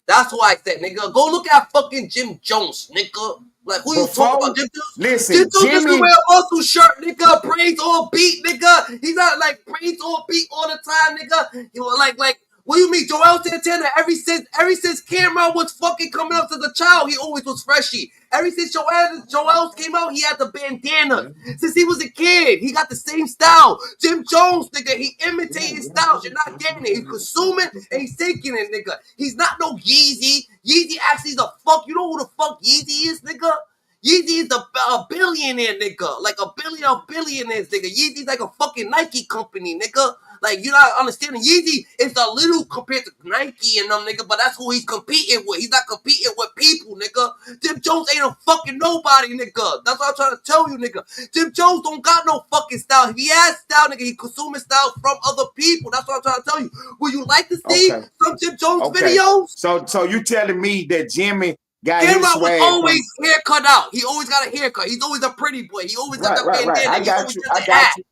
That's why I said, nigga, go look at fucking Jim Jones, nigga. Like, who you talking about? Jim Jones? Listen, Jim Jones used to Jimmy. wear a muscle shirt, nigga. Braids all beat, nigga. He's not like braids all beat all the time, nigga. He was like, what do you mean? Joel Santana, ever since Cameron was fucking coming up as a child, he always was freshy. Ever since Joel came out, he had the bandana. Since he was a kid, he got the same style. Jim Jones, nigga, he imitating styles. You're not getting it. He's consuming and he's taking it, nigga. He's not no Yeezy. Yeezy actually is a fuck. You know who the fuck Yeezy is, nigga? Yeezy is a billionaire, nigga. Like a billion of billionaires, nigga. Yeezy's like a fucking Nike company, nigga. Like, you're not understanding. Yeezy is a little compared to Nike and them, nigga, but that's who he's competing with. He's not competing with people, nigga. Jim Jones ain't a fucking nobody, nigga. That's what I'm trying to tell you, nigga. Jim Jones don't got no fucking style. If he has style, nigga, he consuming style from other people. That's what I'm trying to tell you. Would you like to see some Jim Jones videos? So you telling me that Jimmy got his Cameron was swag always from... hair cut out. He always got a haircut. He's always a pretty boy. He always got the bandana. I He got always you. got I the got hat. you.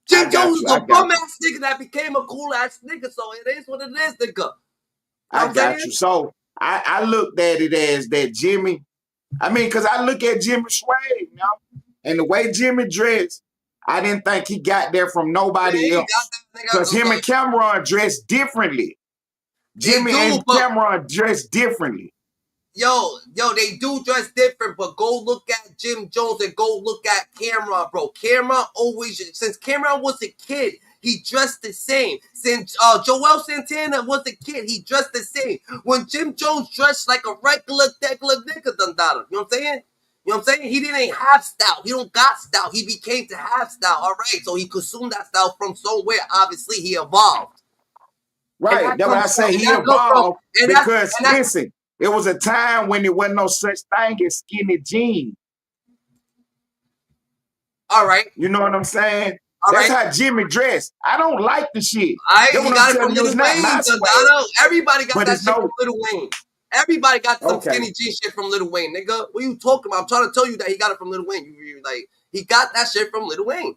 Jim Jones is a bum you. ass nigga that became a cool ass nigga, so it is what it is, nigga. You know I got you. So I looked at it as that Jimmy. I mean, because I look at Jimmy swag, you know, and the way Jimmy dressed, I didn't think he got there from nobody else. Because him and Cameron dressed differently. Jimmy and Cameron dressed differently. Yo, they do dress different, but go look at Jim Jones and go look at Cameron, bro. Cameron always, since Cameron was a kid, he dressed the same. Since Joel Santana was a kid, he dressed the same. When Jim Jones dressed like a regular nigga, Dundada, you know what I'm saying? You know what I'm saying? He didn't have style. He don't got style. He became to have style. All right, so he consumed that style from somewhere. Obviously, he evolved. Right. That's why I say he evolved because, listen, it was a time when there wasn't no such thing as skinny jeans. All right. You know what I'm saying? That's how Jimmy dressed. I don't like the shit. He got it from Lil Wayne, Dundada. Everybody got that shit from Lil Wayne. Everybody got some skinny jeans shit from Lil Wayne, nigga. What are you talking about? I'm trying to tell you that he got it from Lil Wayne. He got that shit from Lil Wayne.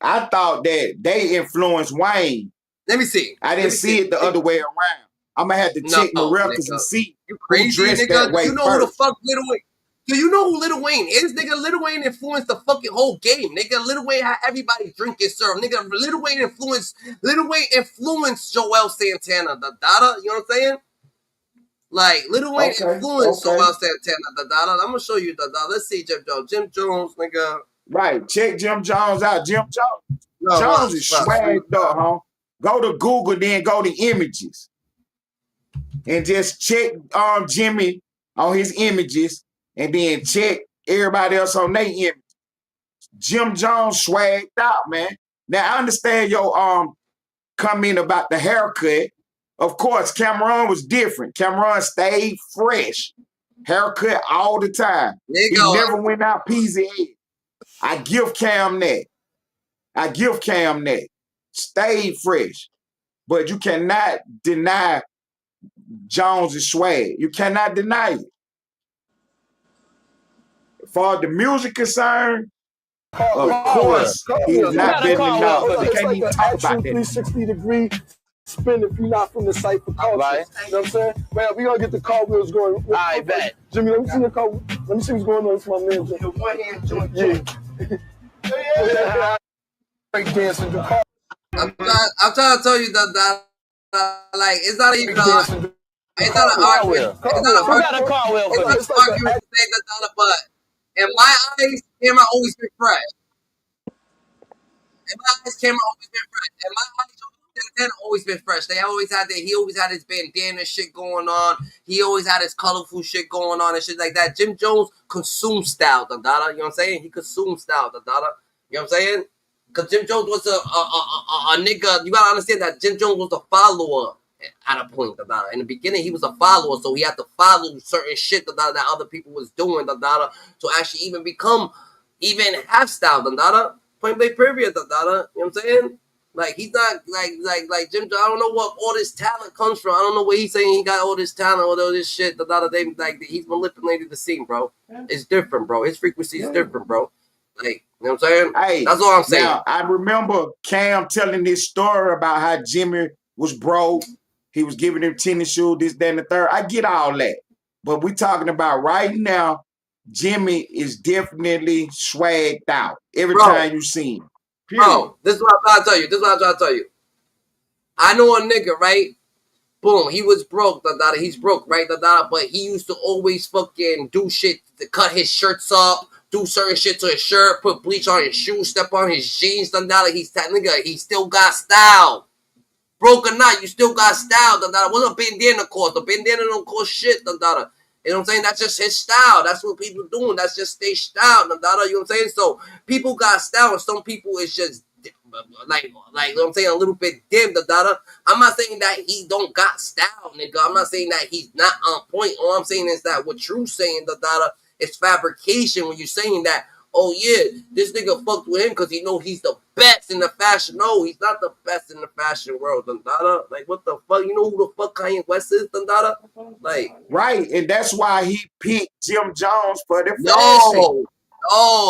I thought that they influenced Wayne. Let me see. I didn't see it the other way around. I'm gonna have to check my records and see who dressed that way you know first. Who the fuck Lil Wayne? Do you know who Lil Wayne is, nigga? Lil Wayne influenced the fucking whole game, nigga. Lil Wayne had everybody drinking syrup, nigga. Lil Wayne influenced Joel Santana, the dada. You know what I'm saying? Like, Lil Wayne influenced Joel Santana, the dada. I'm gonna show you the dada. Let's see Jim Jones. Jim Jones, nigga. Right, check Jim Jones out. Jim Jones is swagged up, huh? Go to Google, then go to images. And just check Jimmy on his images, and then check everybody else on their images. Jim Jones swagged out, man. Now I understand your comment about the haircut. Of course, Cameron was different. Cameron stayed fresh. Haircut all the time. He never went out peasy head. I give Cam that. Stayed fresh. But you cannot deny Jones' swag. You cannot deny it. As far as the music concerned, Of course, he is not better than Nas. You It's can't like even an talk actual about that. 360-degree spin if you're not from the cypher culture. Right. You know what I'm saying? Man, we gonna get the cartwheels going. I bet. Jimmy, let me see your car. Let me see what's going on with my man. Jimmy. One hand joint. Yeah. Break dancing, do car. I'm trying to tell you that like it's not even it's not an argument. It's not an Who got a argument. cartwheel for It's me? not an argument to say that, but in my eyes, camera always been fresh. In my eyes, camera always been fresh. In my eyes, Joe always been fresh. They always had that. He always had his bandana shit going on. He always had his colorful shit going on and shit like that. Jim Jones consumed style, you know what I'm saying? He consumed style, you know what I'm saying? Because Jim Jones was a nigga. You gotta understand that Jim Jones was a follower at a point, in the beginning, he was a follower, so he had to follow certain shit that other people was doing, to actually even become, even have style, point blank period, you know what I'm saying? Like, he's not, like Jim Jones, I don't know what all this talent comes from. I don't know where he's saying he got all this talent, all this shit, he's manipulated the scene, bro. It's different, bro. His frequency is different, bro. Like, you know what I'm saying? Hey, that's all I'm saying. Now, I remember Cam telling this story about how Jimmy was broke. He was giving him tennis shoes, this, that, and the third. I get all that. But we talking about right now, Jimmy is definitely swagged out every time you see him. Period. Bro, this is what I'm trying to tell you. This is what I'm trying to tell you. I know a nigga, right? Boom, he was broke, he's broke, right? But he used to always fucking do shit to cut his shirts up, do certain shit to his shirt, put bleach on his shoes, step on his jeans, he's that nigga, he still got style. Broke or not, you still got style, What's a bandana cost? The bandana don't cost shit, You know what I'm saying? That's just his style. That's what people doing. That's just their style, You know what I'm saying? So people got style, and some people is just like you know what I'm saying, a little bit dim, I'm not saying that he don't got style, nigga. I'm not saying that he's not on point. All I'm saying is that what you're saying, is fabrication when you're saying that, oh yeah, this nigga fucked with him because he know he's the best in the fashion. No, he's not the best in the fashion world, Like, what the fuck? You know who the fuck Kanye West is, Like, right, and that's why he picked Jim Jones for the fashion.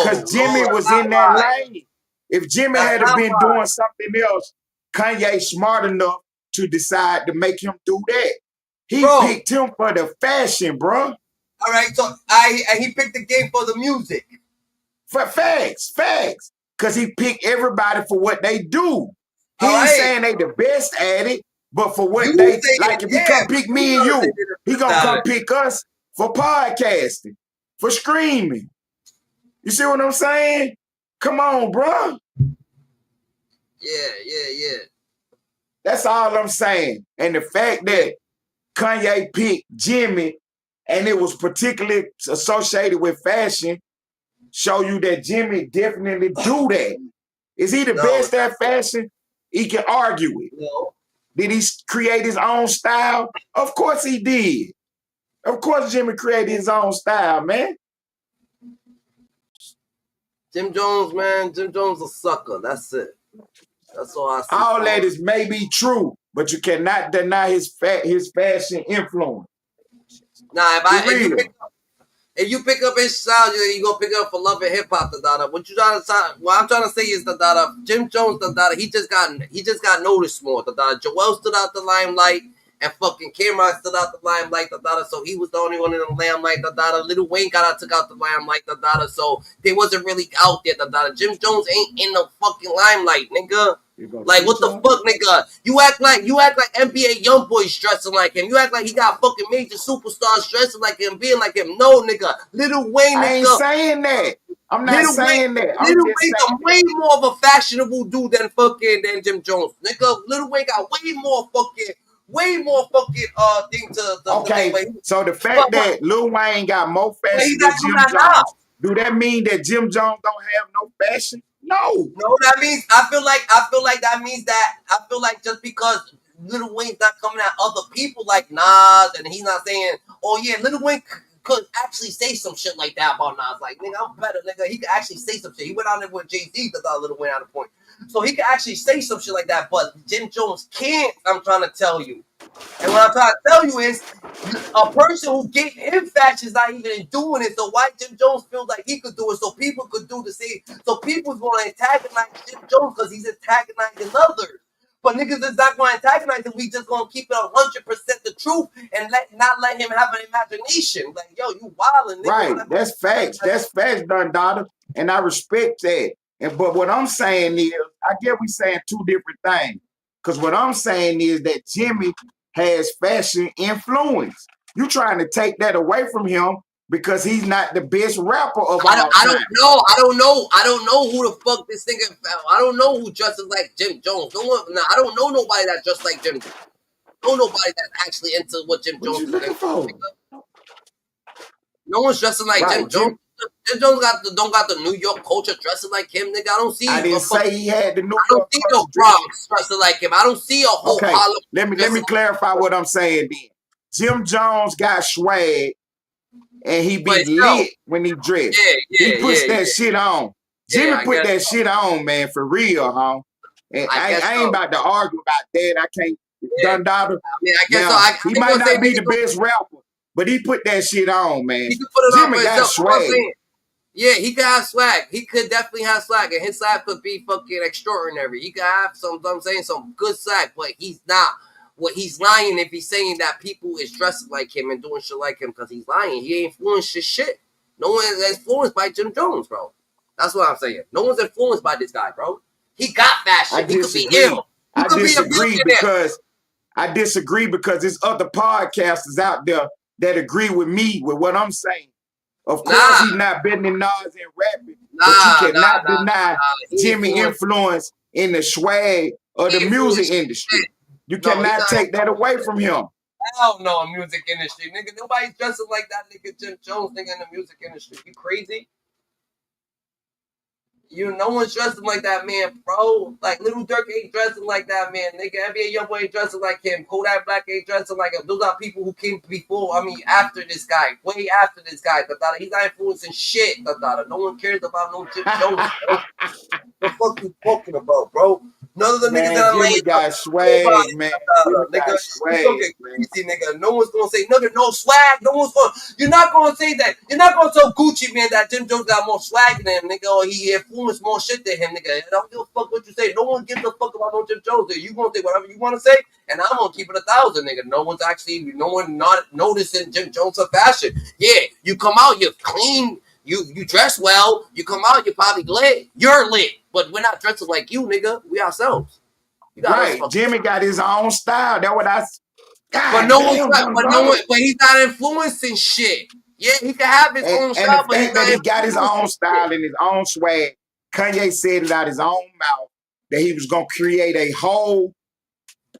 Because Jimmy was in that lane. If Jimmy had been doing something else, Kanye smart enough to decide to make him do that. He picked him for the fashion, bro. All right, so he picked the game for the music. For facts. Because he picked everybody for what they do. He ain't saying they the best at it, but for what they, like if he come pick me and you, he gonna come pick us for podcasting, for streaming. You see what I'm saying? Come on, bro. Yeah. That's all I'm saying. And the fact that Kanye picked Jimmy and it was particularly associated with fashion show you that Jimmy definitely do that. Is he the best at fashion? He can argue it. No. Did he create his own style? Of course he did. Of course Jimmy created his own style, man. Jim Jones, man. Jim Jones a sucker. That's it. That's all I see. All that is maybe true, but you cannot deny his fashion influence. Nah, if you pick up his style, you gonna pick up for love and hip hop, What you trying to say? What I'm trying to say is Jim Jones, he just got noticed more, Joel stood out the limelight. And fucking Cameron stood out the limelight, so he was the only one in the limelight, Lil Wayne took out the limelight, so they wasn't really out there, Jim Jones ain't in the fucking limelight, nigga. Like, what the fuck, nigga? You act like NBA YoungBoys dressing like him. You act like he got fucking major superstars dressing like him, being like him. No, nigga. Lil Wayne, nigga. I ain't saying that. I'm not saying that. Lil Wayne's way more of a fashionable dude than Jim Jones, nigga. Lil Wayne got way more fucking thing to okay. So the fact that Lil Wayne got more fashion than Jim Jones, do that mean that Jim Jones don't have no fashion? No. No, that means I feel like that means that I feel like just because Lil Wayne's not coming at other people like Nas, and he's not saying, oh yeah, Lil Wayne could actually say some shit like that about Nas. Like, nigga, I'm better, nigga. He could actually say some shit. He went out there with Jay-Z that thought Lil Wayne out of point. So he could actually say some shit like that, but Jim Jones can't, I'm trying to tell you. And what I'm trying to tell you is, a person who gave him fashion is not even doing it. So why Jim Jones feels like he could do it, so people could do the same. So people's going to antagonize Jim Jones because he's antagonizing others. But niggas is not going to antagonize him. We just going to keep it 100% the truth and not let him have an imagination. Like, yo, you wildin', nigga. Right. Whatever. That's facts. That's facts, Don Dada. And I respect that. But what I'm saying is, I get we saying two different things. Because what I'm saying is that Jimmy has fashion influence. You trying to take that away from him because he's not the best rapper of all time. I don't know who the fuck this nigga. I don't know who dresses like Jim Jones. I don't know nobody that dressed like Jim Jones. I don't know nobody that's actually into what Jim Jones is looking for? No one's dressing like Right, Jim Jones. Jim Jones don't got the New York culture dressing like him, nigga. I don't see. I didn't say he had the New York culture. I don't see no Bronx dressing like him. I don't see a whole Harlem. Let me clarify what I'm saying then. Jim Jones got swag and he be lit when he dressed. He puts that shit on. Jimmy put that shit on, man, for real, huh? And I ain't about to argue about that. I can't. Dun Dada. I mean, I guess so. He might not be the best rapper, but he put that shit on, man. He could put it Jimmy on got swag. Yeah, he could have swag. He could definitely have swag, and his swag could be fucking extraordinary. He could have some good swag, but he's not. What he's lying if he's saying that people is dressing like him and doing shit like him because he's lying. He ain't influenced his shit. No one is influenced by Jim Jones, bro. That's what I'm saying. No one's influenced by this guy, bro. He got fashion. He could be ill. I disagree because there's other podcasters out there that agree with me with what I'm saying. Of course, he's not bending Nas and rapping, but you cannot deny Jimmy influence in the swag of the music industry. You cannot take that away from him. Hell no, music industry, nigga. Nobody's dressing like that nigga Jim Jones, nigga, in the music industry. You crazy? No one's dressing like that man, bro. Like Little Dirk ain't dressing like that man, nigga. NBA YoungBoy ain't dressing like him. Kodak Black ain't dressing like him. Those are people who came before. I mean, after this guy, way after this guy. He's not influencing shit. No one cares about no Jim Jones, bro. What the fuck you talking about, bro? None of the niggas that Jimmy got swag, man. Nigga, crazy, nigga. No one's gonna say nigga, no swag. No one's gonna. You're not gonna say that. You're not gonna tell Gucci man that Jim Jones got more swag than him, nigga, or he influenced more shit than him, nigga. I don't give a fuck what you say. No one gives a fuck about no Jim Jones. You gonna say whatever you want to say, and I'm gonna keep it 1,000, nigga. No one not noticing Jim Jones of fashion. Yeah, you come out, you're clean. You dress well, you come out, you're probably lit. You're lit, but we're not dressing like you, nigga. We ourselves. Right. Jimmy got his own style. That's what I. But he's not influencing shit. Yeah, he can have his own style, and the fact that he got his own style and his own swag, Kanye said it out his own mouth that he was gonna create a whole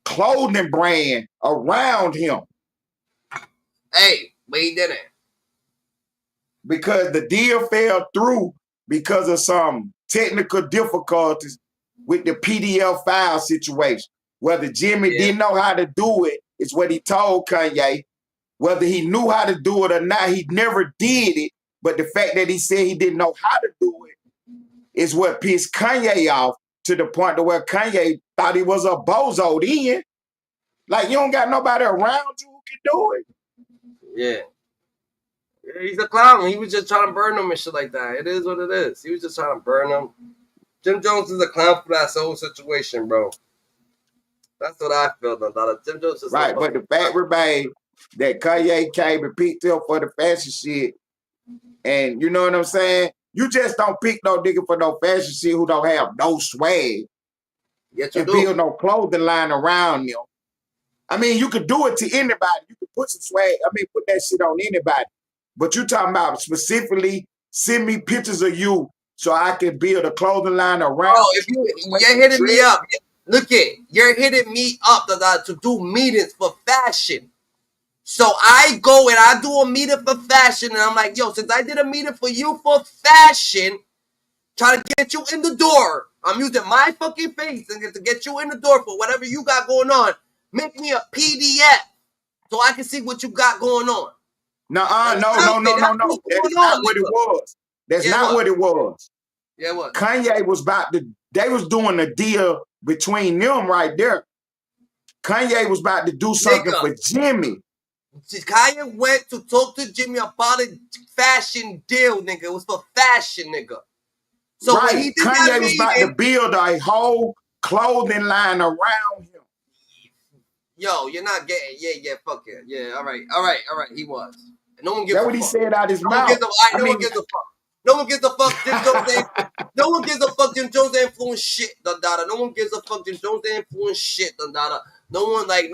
clothing brand around him. Hey, but he didn't. Because the deal fell through because of some technical difficulties with the PDF file situation. Whether Jimmy didn't know how to do it is what he told Kanye. Whether he knew how to do it or not, he never did it. But the fact that he said he didn't know how to do it is what pissed Kanye off to the point to where Kanye thought he was a bozo then. Like, you don't got nobody around you who can do it. Yeah. He's a clown. He was just trying to burn them and shit like that. It is what it is. He was just trying to burn them. Jim Jones is a clown for that whole situation, bro. That's what I feel about it. Jim Jones is right, but the fact remains that Kanye came and picked him for the fashion shit. And you know what I'm saying? You just don't pick no nigga for no fashion shit who don't have no swag. Yes, you and build no clothing line around them. I mean, you could do it to anybody. You could put some swag, put that shit on anybody. But you talking about specifically send me pictures of you so I can build a clothing line around. Oh, if you're hitting me up, look you're hitting me up to do meetings for fashion. So I go and I do a meeting for fashion, and I'm like, yo, since I did a meeting for you for fashion, trying to get you in the door. I'm using my fucking face to get you in the door for whatever you got going on. Make me a PDF so I can see what you got going on. No. That's not what it was. That's not what it was. Yeah, what? Kanye was they was doing a deal between them right there. Kanye was about to do something for Jimmy. Kanye went to talk to Jimmy about a fashion deal, nigga. It was for fashion, nigga. So when he did Kanye that was about to build a whole clothing line around him. Yo, you're not getting, yeah, fuck it. Yeah, all right. He was. And no one gives That's a what he fuck. said out his No mouth. one gives a fuck. No one gives a fuck. Jim Jones ain't. No one gives a fuck. Jim Jones ain't influence shit. Dada. No one gives a fuck. Jim Jones ain't influence shit. Dada. No one like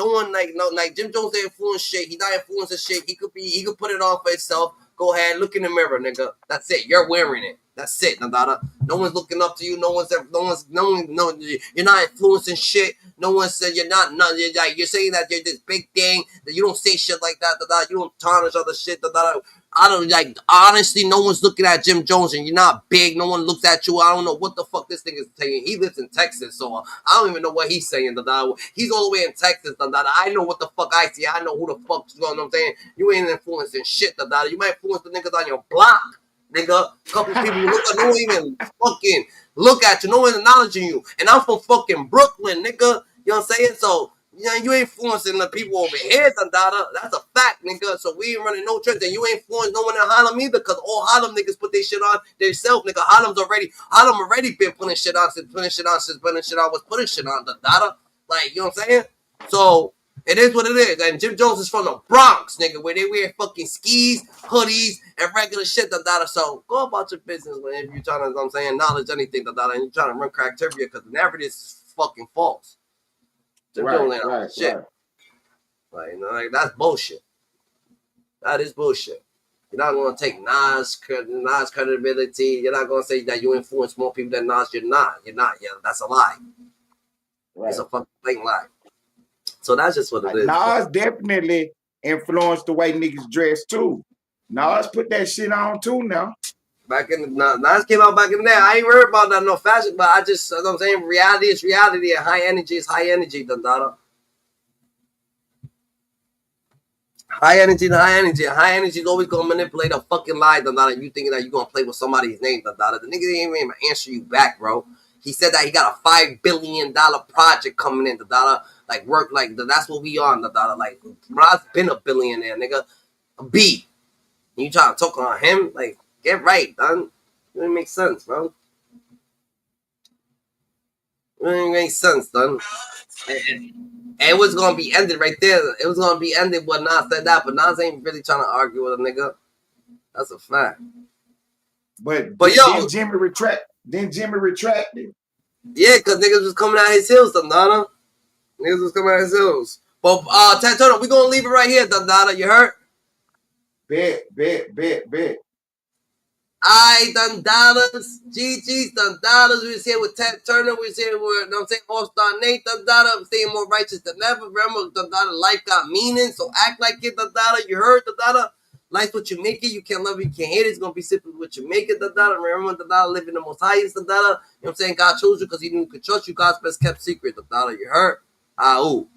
Jim Jones ain't influence shit. He not influencing shit. He could put it on for himself. Go ahead, look in the mirror, nigga. That's it. You're wearing it. That's it, Dada. No one's looking up to you. No, you're not influencing shit. No one said you're not. You're saying that you're this big thing that you don't say shit like that. Dada. You don't tarnish other shit. Dada. I don't honestly, no one's looking at Jim Jones and you're not big. No one looks at you. I don't know what the fuck this thing is saying. He lives in Texas, so I don't even know what he's saying. He's all the way in Texas. I know what the fuck I see. I know who the fuck's going on. You know what I'm saying? You ain't influencing shit. You might influence the niggas on your block, nigga. A couple people no one even fucking look at you. No one acknowledging you. And I'm from fucking Brooklyn, nigga. You know what I'm saying? So you ain't influencing the people over here, Dada. That's a fact, nigga. So we ain't running no trends, and you ain't influencing no one in Harlem either, because all Harlem niggas put their shit on themselves, nigga. Harlem already been putting shit on, was putting shit on, Dada. Like, you know what I'm saying? So it is what it is. And Jim Jones is from the Bronx, nigga, where they wear fucking skis, hoodies, and regular shit, Dada. So go about your business if you're trying to, you know what I'm saying, knowledge anything, Dada, and you're trying to run crack trivia, because the narrative is fucking false. Jim Jones ain't shit. Like, like, that's bullshit. That is bullshit. You're not gonna take Nas credibility. You're not gonna say that you influence more people than Nas. You're not. Yeah, that's a lie. It's a fucking blatant lie. So that's just what it is. Nas definitely influenced the way niggas dress too. Nas put that shit on too now. Nas came out back in there. I ain't worried about that no fashion, but I just, you know what I'm saying, reality is reality, and high energy is high energy, Dada. High energy to high energy. High energy is always gonna manipulate a fucking lie, Dada. You thinking that you're gonna play with somebody's name, Dada. The nigga didn't even answer you back, bro. He said that he got a $5 billion project coming in, Dada. Like, work, like, that's what we on, Dada. Like, Rod's been a billionaire, nigga. A B. You trying to talk on him? Like, get right, done. It doesn't make sense, bro. It doesn't make sense, done. And it was gonna be ended right there. It was gonna be ended when Nas said that, but Nas ain't really trying to argue with a nigga. That's a fact. But yo, then Jimmy retracted. Yeah, because niggas was coming out his heels, Donna. Niggas was coming out his heels. But Ted Turner, we gonna leave it right here, Donna. You heard? Bet. I done dollars, GG's done dollars. We was here with Ted Turner. We was here with, you know what I'm saying, All-Star Nate done dollar. I'm staying more righteous than ever. Remember, done dollar, life got meaning, so act like it, done dollar. You heard the dollar? Life's what you make it. You can't love it, you can't hate it. It's gonna be simply what you make it, the dollar. Remember, the dollar, living the most highest, the dollar. You know what I'm saying? God chose you because he knew he could trust you. God's best kept secret, the dollar. You heard? Ooh.